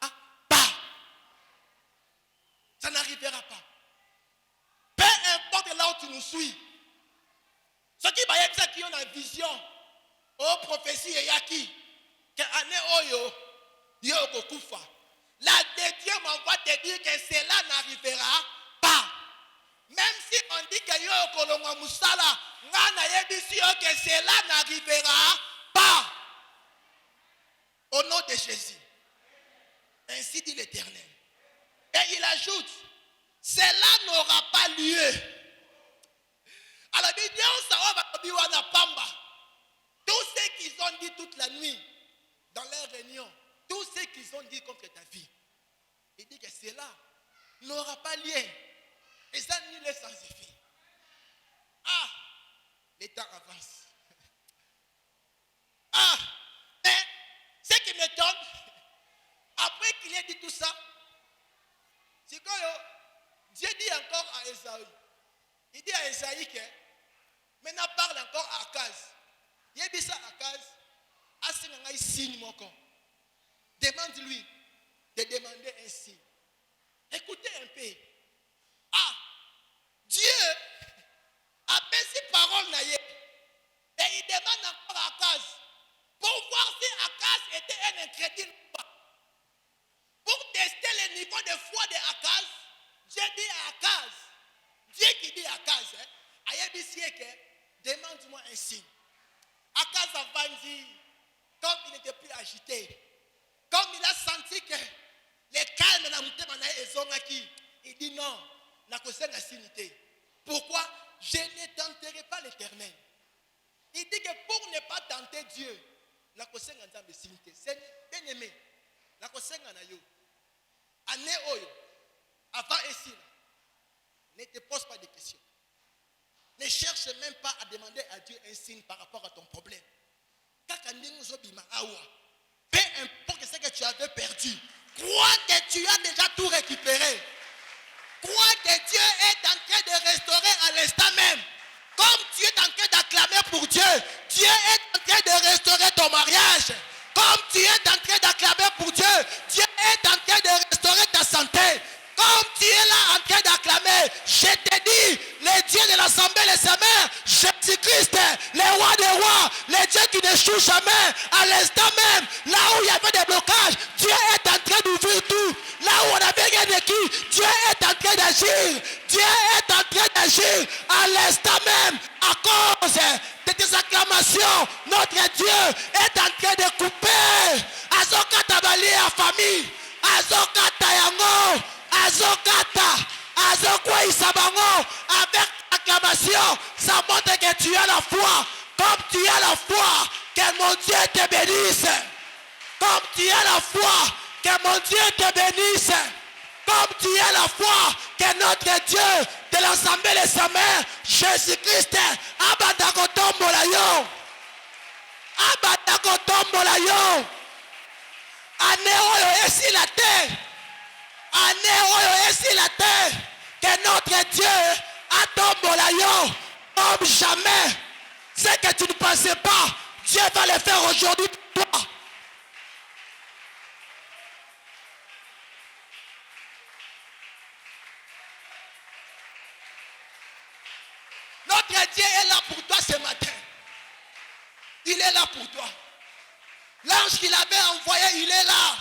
ne pas. Ça n'arrivera pas. Peu importe là où tu nous suis. Ceux qui va être qui ont la vision, oh prophétie et yaki, que ane oyo, yo kokufa. La de Dieu m'envoie te dire que cela n'arrivera pas. Même si on dit que yo kolonga musala, ngana yebisi yo que cela n'arrivera pas. Au nom de Jésus. Ainsi dit l'Éternel. Et il ajoute, cela n'aura pas lieu. Alors, tout ce qu'ils ont dit toute la nuit, dans leur réunion, tout ce qu'ils ont dit contre ta vie, il dit que cela n'aura pas lieu. Et ça ni les sans effet. Ah, le temps avance. Ah, mais ce qui m'étonne, après qu'il ait dit tout ça, c'est quand Dieu dit encore à Esaïe, il dit à Esaïe que maintenant parle encore à Akaz. Il dit ça à Akaz, Asinangai signe mon corps. Demande-lui de demander un signe. Écoutez un peu. Ah, Dieu a fait ses paroles naïe. Et il demande encore à Akaz pour voir si Akaz était un incrédule ou pas. Pour tester le niveau de foi de Akaz, dit à Akaz, Dieu qui dit à Akaz, demande-moi un signe. Akaz a dit, comme il n'était plus agité, comme il a senti que les calmes na mutema na ezongaki, il dit non, na kosenga sinité. Pourquoi? Je ne tenterai pas l'Éternel. Il dit que pour ne pas tenter Dieu, na kosenga nzambe sinité. C'est bien aimé. Na kosenga na yo. Ane oyo, avant ici, ne te pose pas de questions. Ne cherche même pas à demander à Dieu un signe par rapport à ton problème. Peu importe ce que tu avais perdu, crois que tu as déjà tout récupéré. Crois que Dieu est en train de restaurer à l'instant même. Comme tu es en train d'acclamer pour Dieu, Dieu est en train de restaurer ton mariage. Comme tu es en train d'acclamer pour Dieu, Dieu est en train de restaurer ta santé. Comme tu es là en train d'acclamer, je te dis, le Dieu de l'Assemblée des Seigneurs, Jésus-Christ, le roi des rois, le Dieu qui n'échoue jamais, à l'instant même, là où il y avait des blocages, Dieu est en train d'ouvrir tout. Là où on n'avait rien écrit, Dieu est en train d'agir. Dieu est en train d'agir à l'instant même, à cause de tes acclamations. Notre Dieu est en train de couper. Azokata bali à famille, Azokata yango, Azokata, Azokwa isabango, avec acclamation, ça montre que tu as la foi. Comme tu as la foi, que mon Dieu te bénisse. Comme tu as la foi, que mon Dieu te bénisse. Comme tu as la foi, que notre Dieu de l'Assemblée des Seigneurs, Jésus-Christ, abadakotombola yo. Abadakotombola yo. Ane oyo esi la terre. Ane oyo esi la terre. Que notre Dieu atombola yo comme jamais. Ce que tu ne pensais pas, Dieu va le faire aujourd'hui pour toi. Notre Dieu est là pour toi ce matin. Il est là pour toi. L'ange qu'il avait envoyé, il est là.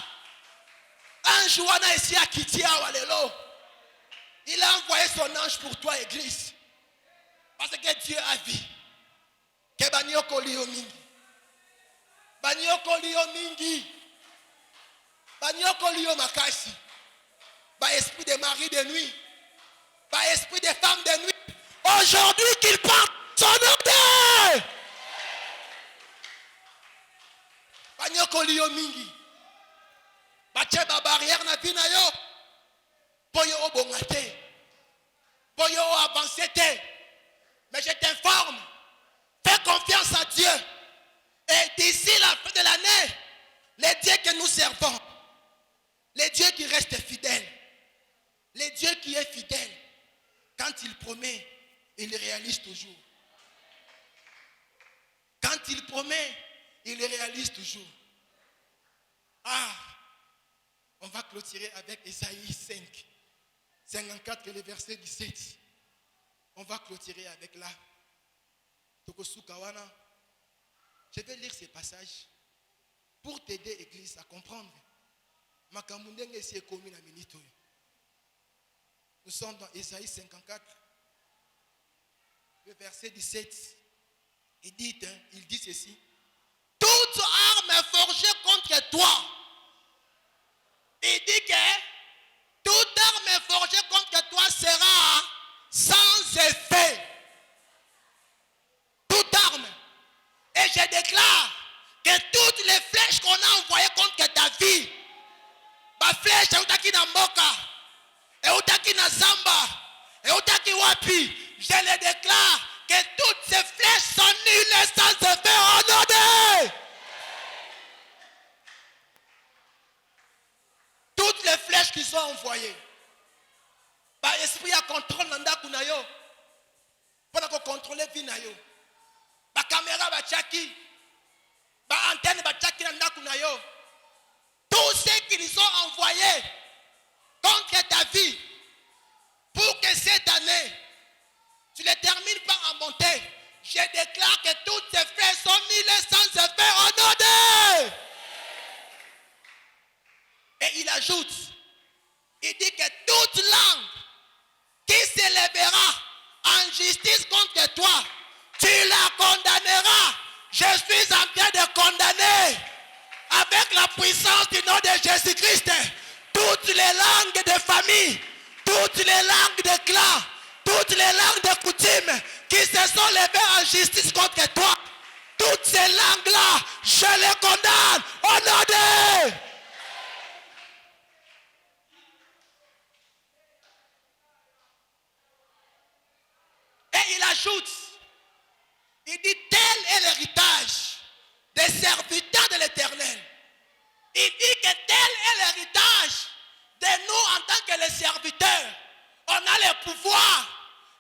Un jour, on a ici à Kitia Walelo. Il a envoyé son ange pour toi, église. Parce que Dieu a vu. Que banyoko liyo mingi. Banyoko liyo mingi. Banyoko liyo makasi. Ba esprit de mari de nuit. Ba esprit de femme de nuit. Aujourd'hui qu'il parle son nom. Banyoko liyo mingi. Bache ba barrière na vie na yo. Poyo obongate. Poyo avancete. Mais je t'informe. Fais confiance à Dieu. Et d'ici la fin de l'année, les dieux que nous servons, les dieux qui restent fidèles, les dieux qui est fidèle, quand il promet, il réalise toujours. Quand il promet, il réalise toujours. Ah, on va clôturer avec Ésaïe 5, 54, le verset 17. On va clôturer avec là. Je vais lire ces passages pour t'aider, Église, à comprendre. Nous sommes dans Ésaïe 54, le verset 17. Il dit ceci. Toute arme forgée contre toi. Il dit que toute arme forgée contre toi sera sans effet. Toute arme. Et je déclare que toutes les flèches qu'on a envoyées contre ta vie, ma flèche est utaki na mboka, et utaki na zamba, et utaki wapi, je le déclare que toutes ces flèches sont nulles et sans effet au nom de. Toutes les flèches qui sont envoyées, par esprit à contrôle nanda kunayo, pour contrôler vie nayo. Ba caméra ba tchaki, ba antenne ba tchaki nanda kunayo. Tous ceux qu'ils ont envoyés contre ta vie, pour que cette année, tu les termines par en monter. Je déclare que toutes ces flèches sont nulles sans effet au nom de. Et il ajoute, il dit que toute langue Je suis en train de condamner avec la puissance du nom de Jésus-Christ toutes les langues de famille, toutes les langues de clans, toutes les langues de coutumes qui se sont levées en justice contre toi. Toutes ces langues-là, je les condamne au nom de... Et il ajoute, il dit, tel est l'héritage des serviteurs de l'Éternel. Il dit que tel est l'héritage de nous en tant que les serviteurs. On a le pouvoir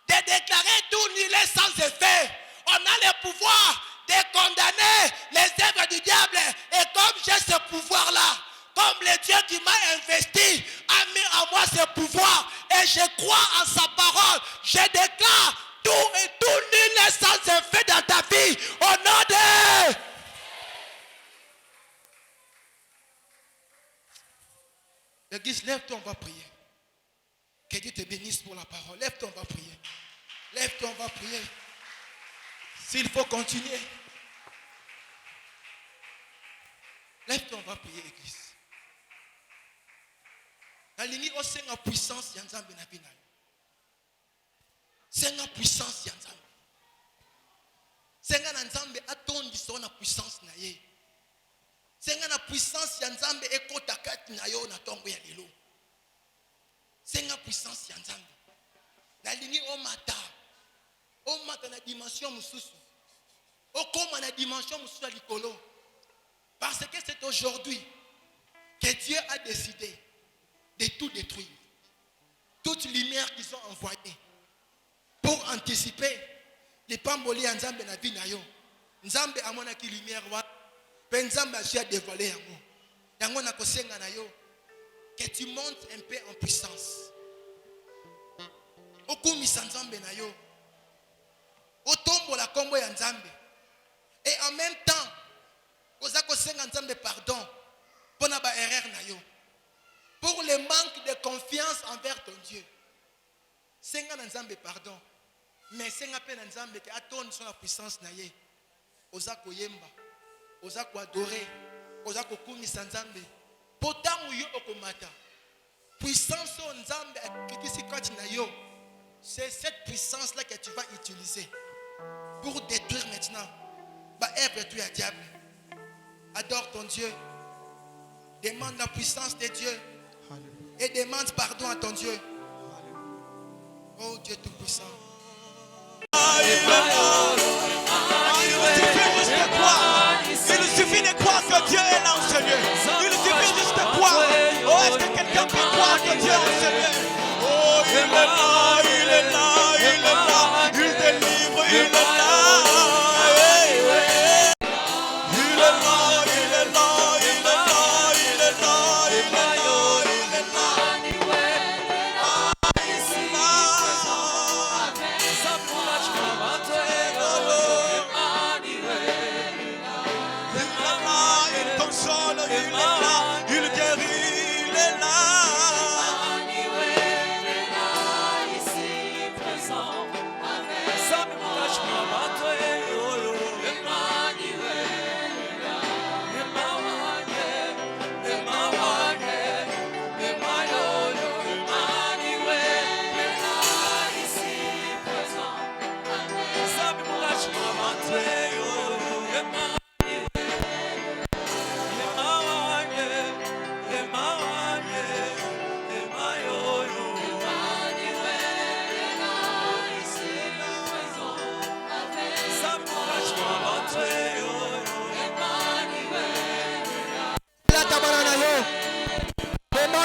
de déclarer tout nul et sans effet. On a le pouvoir de condamner les œuvres du diable. Et comme j'ai ce pouvoir-là, comme le Dieu qui m'a investi a mis en moi ce pouvoir, et je crois en sa parole, je déclare tout et tout nul et sans effet dans ta vie. Au nom de... L'église, lève-toi, on va prier. Que Dieu te bénisse pour la parole. Lève-toi, on va prier. Lève-toi, on va prier. S'il faut continuer. Lève-toi, on va prier, l'église. La ligne, on sait la puissance, Yanzambe na bina. C'est la puissance, Yanzambe. C'est la Nzambe atondi son la puissance na ye. C'est la puissance Yanzambe ekota kati na yo na tongo ya lelo. C'est la puissance Yanzambe. La ligne on mata na dimension mususu. On comme na dimension mususu likolo. Parce que c'est aujourd'hui que Dieu a décidé de tout détruire. Toute lumière qu'ils ont envoyée pour anticiper les pamboli en Nzambe na vie na yo. Nzambe amona ki lumière wa pe Nzambe a dévoilé yango. Yango na kosenga na yo que tu montes un peu en puissance. Okumisa Nzambe na yo. Otombo la kombo ya Nzambe. Et en même temps, oza kosenga Nzambe pardon pour na ba erreur na yo. Pour le manque de confiance envers ton Dieu. Senga na Nzambe pardon. Mais senga pe na Nzambe ke atonde son la puissance na ye. Oza koyemba. Oza ko adorer. Oza ko kumisa Nzambe. Potangu yo okomata. Puissance o Nzambe akikisi kati na yo. C'est cette puissance là que tu vas utiliser pour détruire maintenant. Bah œuvre tu à diable. Adore ton Dieu. Demande la puissance de Dieu. Et demande pardon à ton Dieu. Oh Dieu tout-puissant. Il suffit de croire que Dieu est là, Seigneur. Il suffit juste de croire. Oh, est-ce que quelqu'un peut croire que Dieu est Seigneur? Oh, il est là, il est là, il est là. Il délivre, il est là.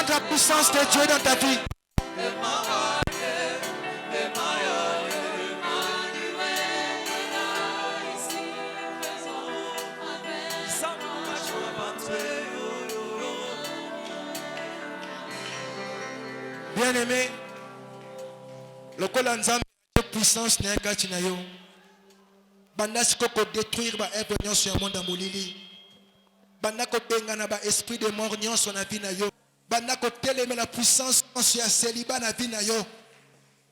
La puissance de Dieu dans ta vie. Bien-aimé, le Kolanzam de puissance n'est qu'à Tinayo. Bandas koko détruire ba œuvre sur le monde à Molili. Banako bengana ba esprit de mort nyon sur la vie na yo. Banako télémé la puissance sur la célibat na vie na yo.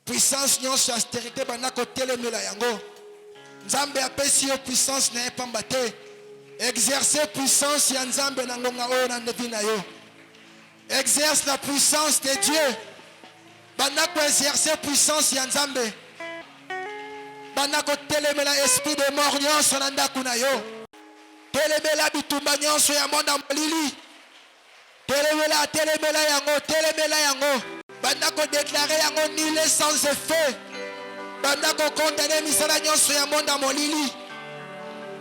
Puissance nyon sur la stérité banako télémé la yango. Nzambe apesi yo puissance na pamba te. Exercer puissance ya Nzambe na ngonga oyo na ndevi na yo. Exerce la puissance de Dieu. Banda ko exercer puissance ya Nzambe. Banda ko telemela esprit de mort nyonso na ndako na yo. Telemela bitumba nyonso ya monda molili. Telemela yango. Banda ko déclarer yango nul et sans effet. Banda ko condamner misala nyonso ya monda molili.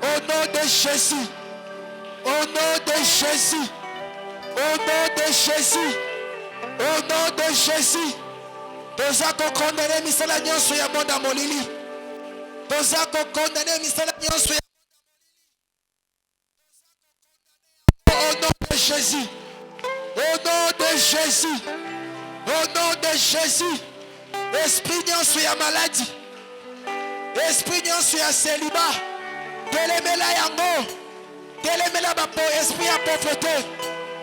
Au nom de Jésus. Au nom de Jésus. Au nom de Jésus. Au nom de Jésus. Toza ko condamner misala nyonso ya monda molili. Toza ko condamner misala nyonso ya au nom de Jésus. Au nom de Jésus. Au nom de Jésus. Esprit nyonso ya maladie. Esprit nyonso ya célibat. Telemela yango. Telemela ba esprit ya pauvreté.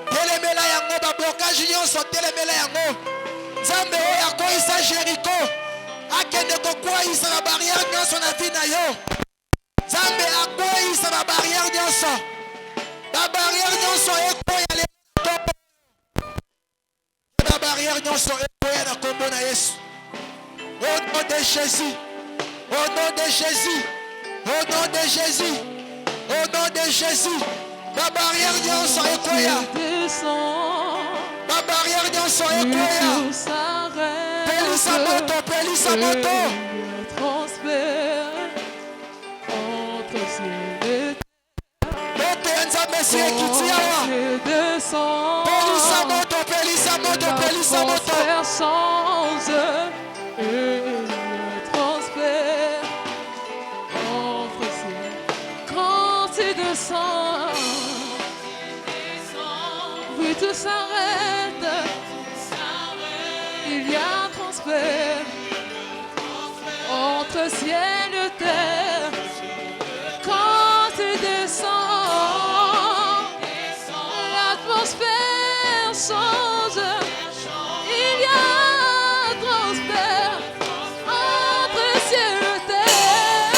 Telemela yango ba blocage nyonso telemela yango. Nzambe oyo akoyisa Jéricho. Akende kokwayisa ba barrière nyonso na vie na yo. Nzambe akoyisa ba barrière nyonso. Ba barrière nyonso ekoya le. Ba barrière nyonso ekoya na kombo na Yesu. Au nom de Jésus. Au nom de Jésus. Au nom de Jésus. Au nom de Jésus. Ma barrière nyonso ekoya. Ma barrière nyonso ekoya. Pelisa moto, pelisa moto. Transfert entre ciel et Moto nzambe si ekiti awa. descend. Pelisa moto, pelisa moto, pelisa moto. L'atmosphère change et le transfert entre ciel. Quand tu descends, oui, tout s'arrête. Il y a un transfert entre ciel et terre. Quand tu descends, l'atmosphère change. Il y a un transfert entre ciel et terre.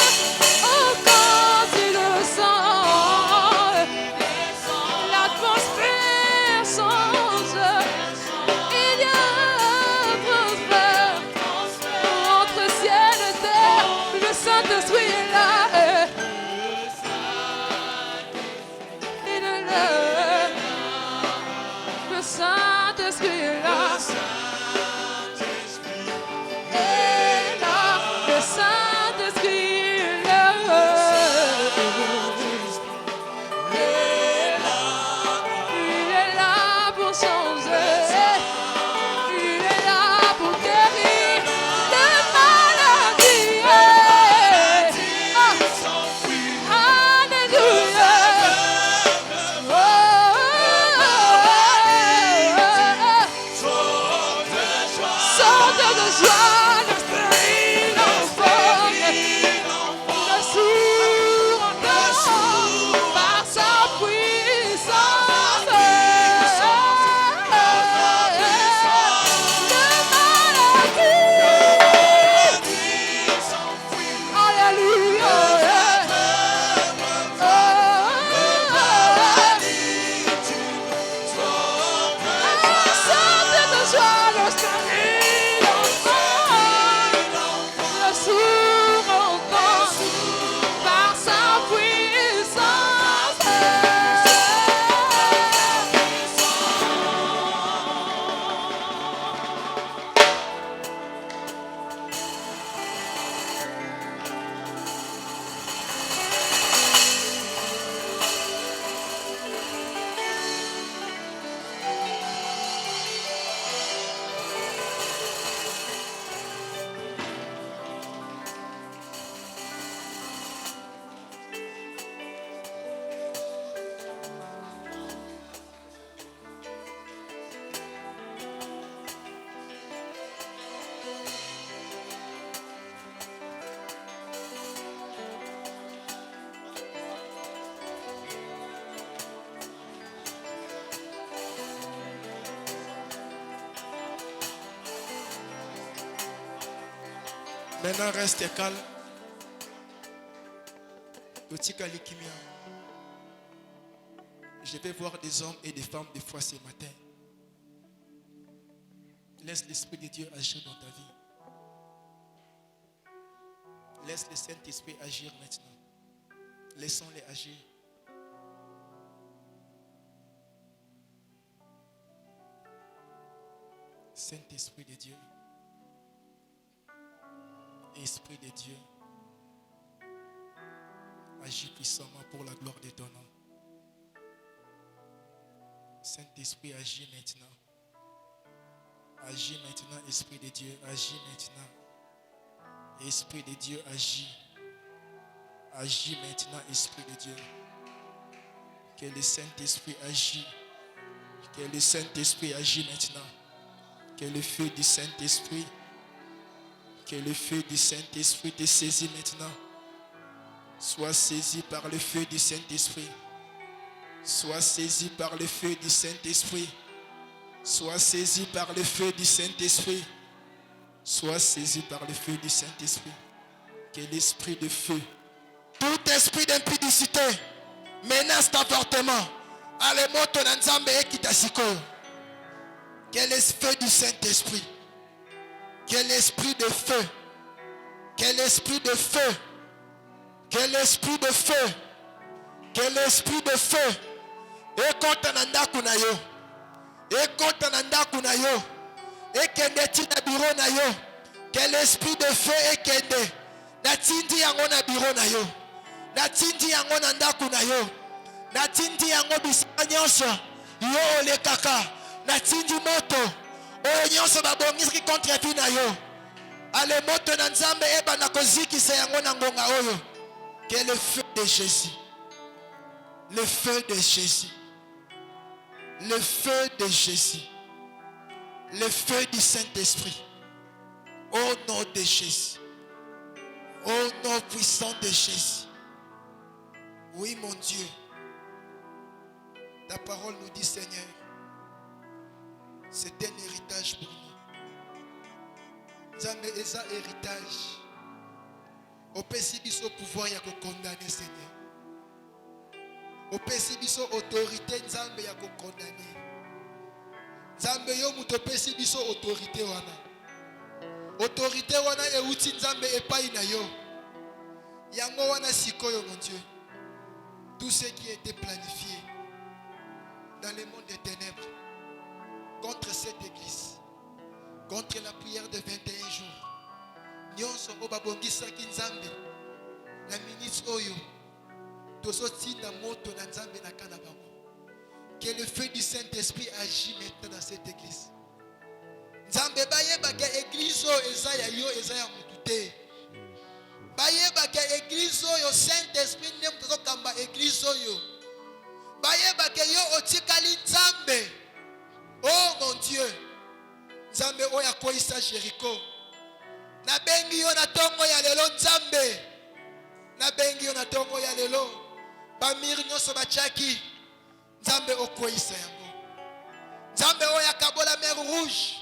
Oh, quand tu descends, l'atmosphère change. Il y a un transfert entre ciel et terre. Le Saint-Esprit est là. Il est là. Le Saint-Esprit est là. Est là. Le Saint-Esprit est là. Il est là pour changer. Il est là pour guérir les maladies. Alléluia. Sorte de joie, l'esprit l'enfant, le sourd entend par sa puissance. Le maladie, alléluia. Sorte de joie, l'esprit l'enfant, le sourd entend par sa puissance. Maintenant, reste calme. Je vais voir des hommes et des femmes des fois ce matin. Laisse l'Esprit de Dieu agir dans ta vie. Laisse le Saint-Esprit agir maintenant. Laissons-les agir. Saint-Esprit de Dieu. Esprit de Dieu. Agis puissamment pour la gloire de ton nom. Saint-Esprit, agis maintenant. Agis maintenant, Esprit de Dieu. Agis maintenant. Esprit de Dieu, agis. Agis maintenant, Esprit de Dieu. Que le Saint-Esprit agit. Que le Saint-Esprit agit maintenant. Que le feu du Saint-Esprit, que le feu du Saint-Esprit te saisit maintenant. Sois saisi par le feu du Saint-Esprit. Sois saisi par le feu du Saint-Esprit. Sois saisi par le feu du Saint-Esprit. Sois saisi par le feu du Saint-Esprit. Que l'esprit de feu, tout esprit d'impudicité, menace ton appartement. Allez, moto nanzambe ekitasiko. Que l'esprit du Saint-Esprit, que l'esprit de feu, que l'esprit de feu, que l'esprit de feu, que l'esprit de feu, et quand on a yo, et quand on a yo, et que bureau na yo, que l'esprit de feu est kende, na tindi yango na bureau na yo, na tindi yango na ndaku na yo, na tindi yango bisanyonso, yo le kaka. Natindi moto oyo nyonso babongisi contre vie na yo. Ale moto na nzambe eba na koziki se yango na ngonga oyo. Que le feu de Jésus, le feu de Jésus, le feu de Jésus, le feu du Saint-Esprit, au nom de Jésus, au nom puissant de Jésus. Oui mon Dieu, ta parole nous dit, Seigneur, c'est un héritage pour nous. Nzambe eza héritage. Opesi biso pouvoir ya condamner, Seigneur. Opesi biso autorité nzambe ya condamner. Nzambe yo muto opesi biso autorité wana. Autorité wana euti nzambe epai na yo. Yango wana sikoyo mon Dieu. Tout ce qui a été planifié dans le monde des ténèbres contre cette église, contre la prière de 21 jours, nyonso obabongisa kinzambe na minute oyo tozotinda moto na nzambe na kana bango. Que le feu du Saint-Esprit agit maintenant dans cette église. Nzambe bayeba ke église oyo eza ya yo, eza ya mutu te. Bayeba ke église oyo Saint-Esprit ne mtozo kamba église oyo. Bayeba ke yo otikali nzambe. Oh mon Dieu, Nzambe oya koisa Jéricho. Na bengi yo na tongo ya lelo Nzambe. Na bengi yo na tongo ya lelo. Bamiri nyonso bachaki. Nzambe okoisa yango. Nzambe oya kabola mer rouge.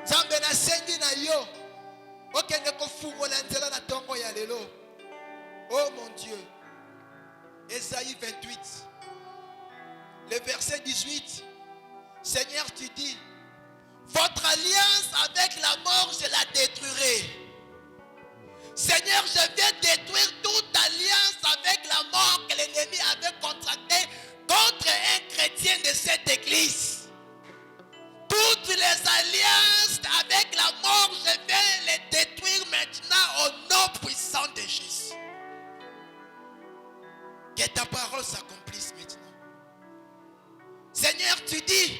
Nzambe na sengi na yo. Okende kofungola nzela na tongo ya lelo. Oh mon Dieu. Ésaïe 28. Le verset 18. Seigneur, tu dis, votre alliance avec la mort, je la détruirai. Seigneur, je vais détruire toute alliance avec la mort que l'ennemi avait contractée contre un chrétien de cette église. Toutes les alliances avec la mort, je vais les détruire maintenant au nom puissant de Jésus. Que ta parole s'accomplisse maintenant. Seigneur, tu dis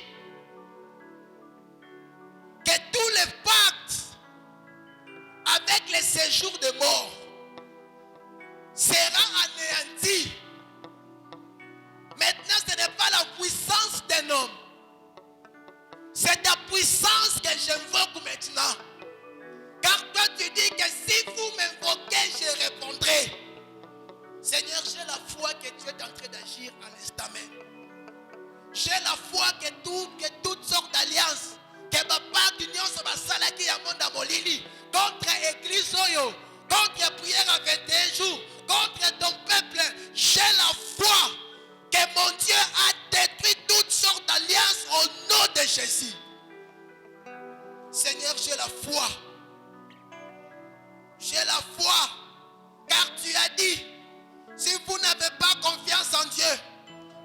que tous les pactes avec les séjours de mort sera anéanti. Maintenant, ce n'est pas la puissance d'un homme. C'est ta puissance que j'invoque maintenant. Car toi, tu dis que si vous m'invoquez, je répondrai. Seigneur, j'ai la foi que tu es en train d'agir à l'instant même. J'ai la foi que toutes sortes d'alliances, que papa d'union se basala qui a monde à molili, contre l'église oyo, contre prière à 21 jours, contre ton peuple la foi que mon Dieu a détruit toutes sortes d'alliances au nom de Jésus. Seigneur, j'ai la foi. J'ai la foi. Car tu as dit, si vous n'avez pas confiance en Dieu,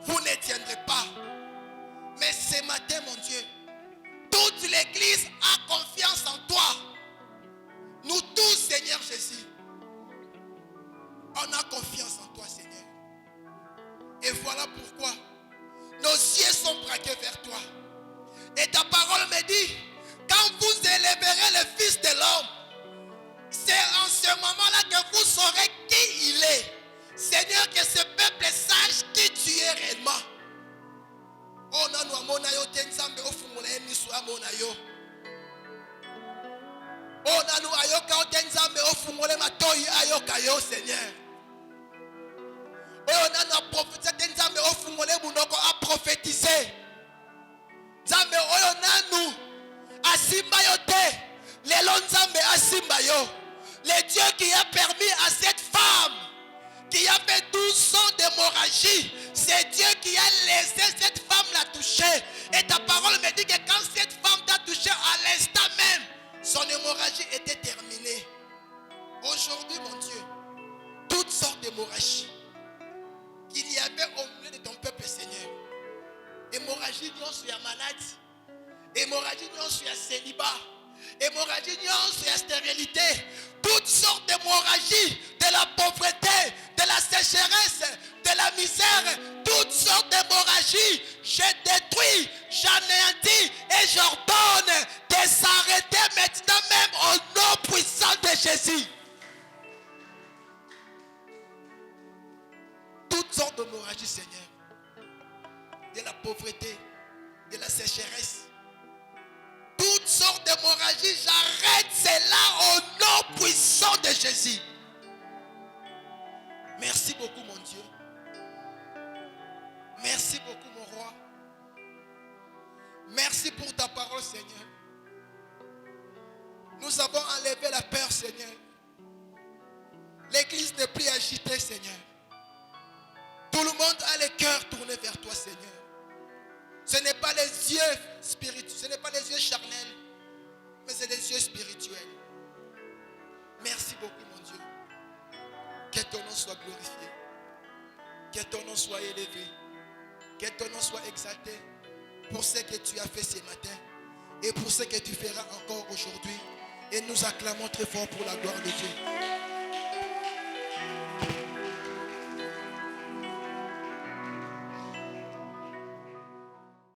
vous ne tiendrez pas. Mais ce matin, mon Dieu, toute l'église a confiance en toi. Nous tous, Seigneur Jésus, on a confiance en toi, Seigneur. Et voilà pourquoi nos yeux sont braqués vers toi. Et ta parole me dit, quand vous élèverez le Fils de l'homme, c'est en ce moment-là que vous saurez qui il est. Seigneur, que ce peuple sache qui tu es réellement. Oh non, nous amona yo tenzambe ofungula emisu amona yo. Oh nanu ayoka otenzambe ofungule matoi ayoka yo, Seigneur. Oh nanu aprophétiser tenzambe ofungule munoko a prophétiser. Nzambe oyo nanu asimba yo te. Lelo nzambe asimba yo. Le Dieu qui a permis à cette femme qui avait 12 ans d'hémorragie, c'est Dieu qui a laissé cette femme la toucher. Et ta parole me dit que quand cette femme t'a touché, à l'instant même, son hémorragie était terminée. Aujourd'hui, mon Dieu, toutes sortes d'hémorragies qu'il y avait au milieu de ton peuple, Seigneur. Hémorragie, non, sur la maladie. Hémorragie, non, sur la célibat. Hémorragie, non, sur la stérilité. Toutes sortes d'hémorragies, de la pauvreté, de la sécheresse, de la misère, toutes sortes d'hémorragies, je détruis, j'anéantis et j'ordonne de s'arrêter maintenant même au nom puissant de Jésus. Toutes sortes d'hémorragies, Seigneur, de la pauvreté, de la sécheresse, toutes sortes d'hémorragies, j'arrête cela au nom puissant de Jésus. Merci beaucoup, mon Dieu. Merci beaucoup, mon roi. Merci pour ta parole, Seigneur. Nous avons enlevé la peur, Seigneur. L'église n'est plus agitée, Seigneur. Tout le monde a le cœur tourné vers toi, Seigneur. Ce n'est pas les yeux spirituels, ce n'est pas les yeux charnels, mais c'est les yeux spirituels. Merci beaucoup, mon Dieu. Que ton nom soit glorifié. Que ton nom soit élevé. Que ton nom soit exalté pour ce que tu as fait ce matin et pour ce que tu feras encore aujourd'hui. Et nous acclamons très fort pour la gloire de Dieu.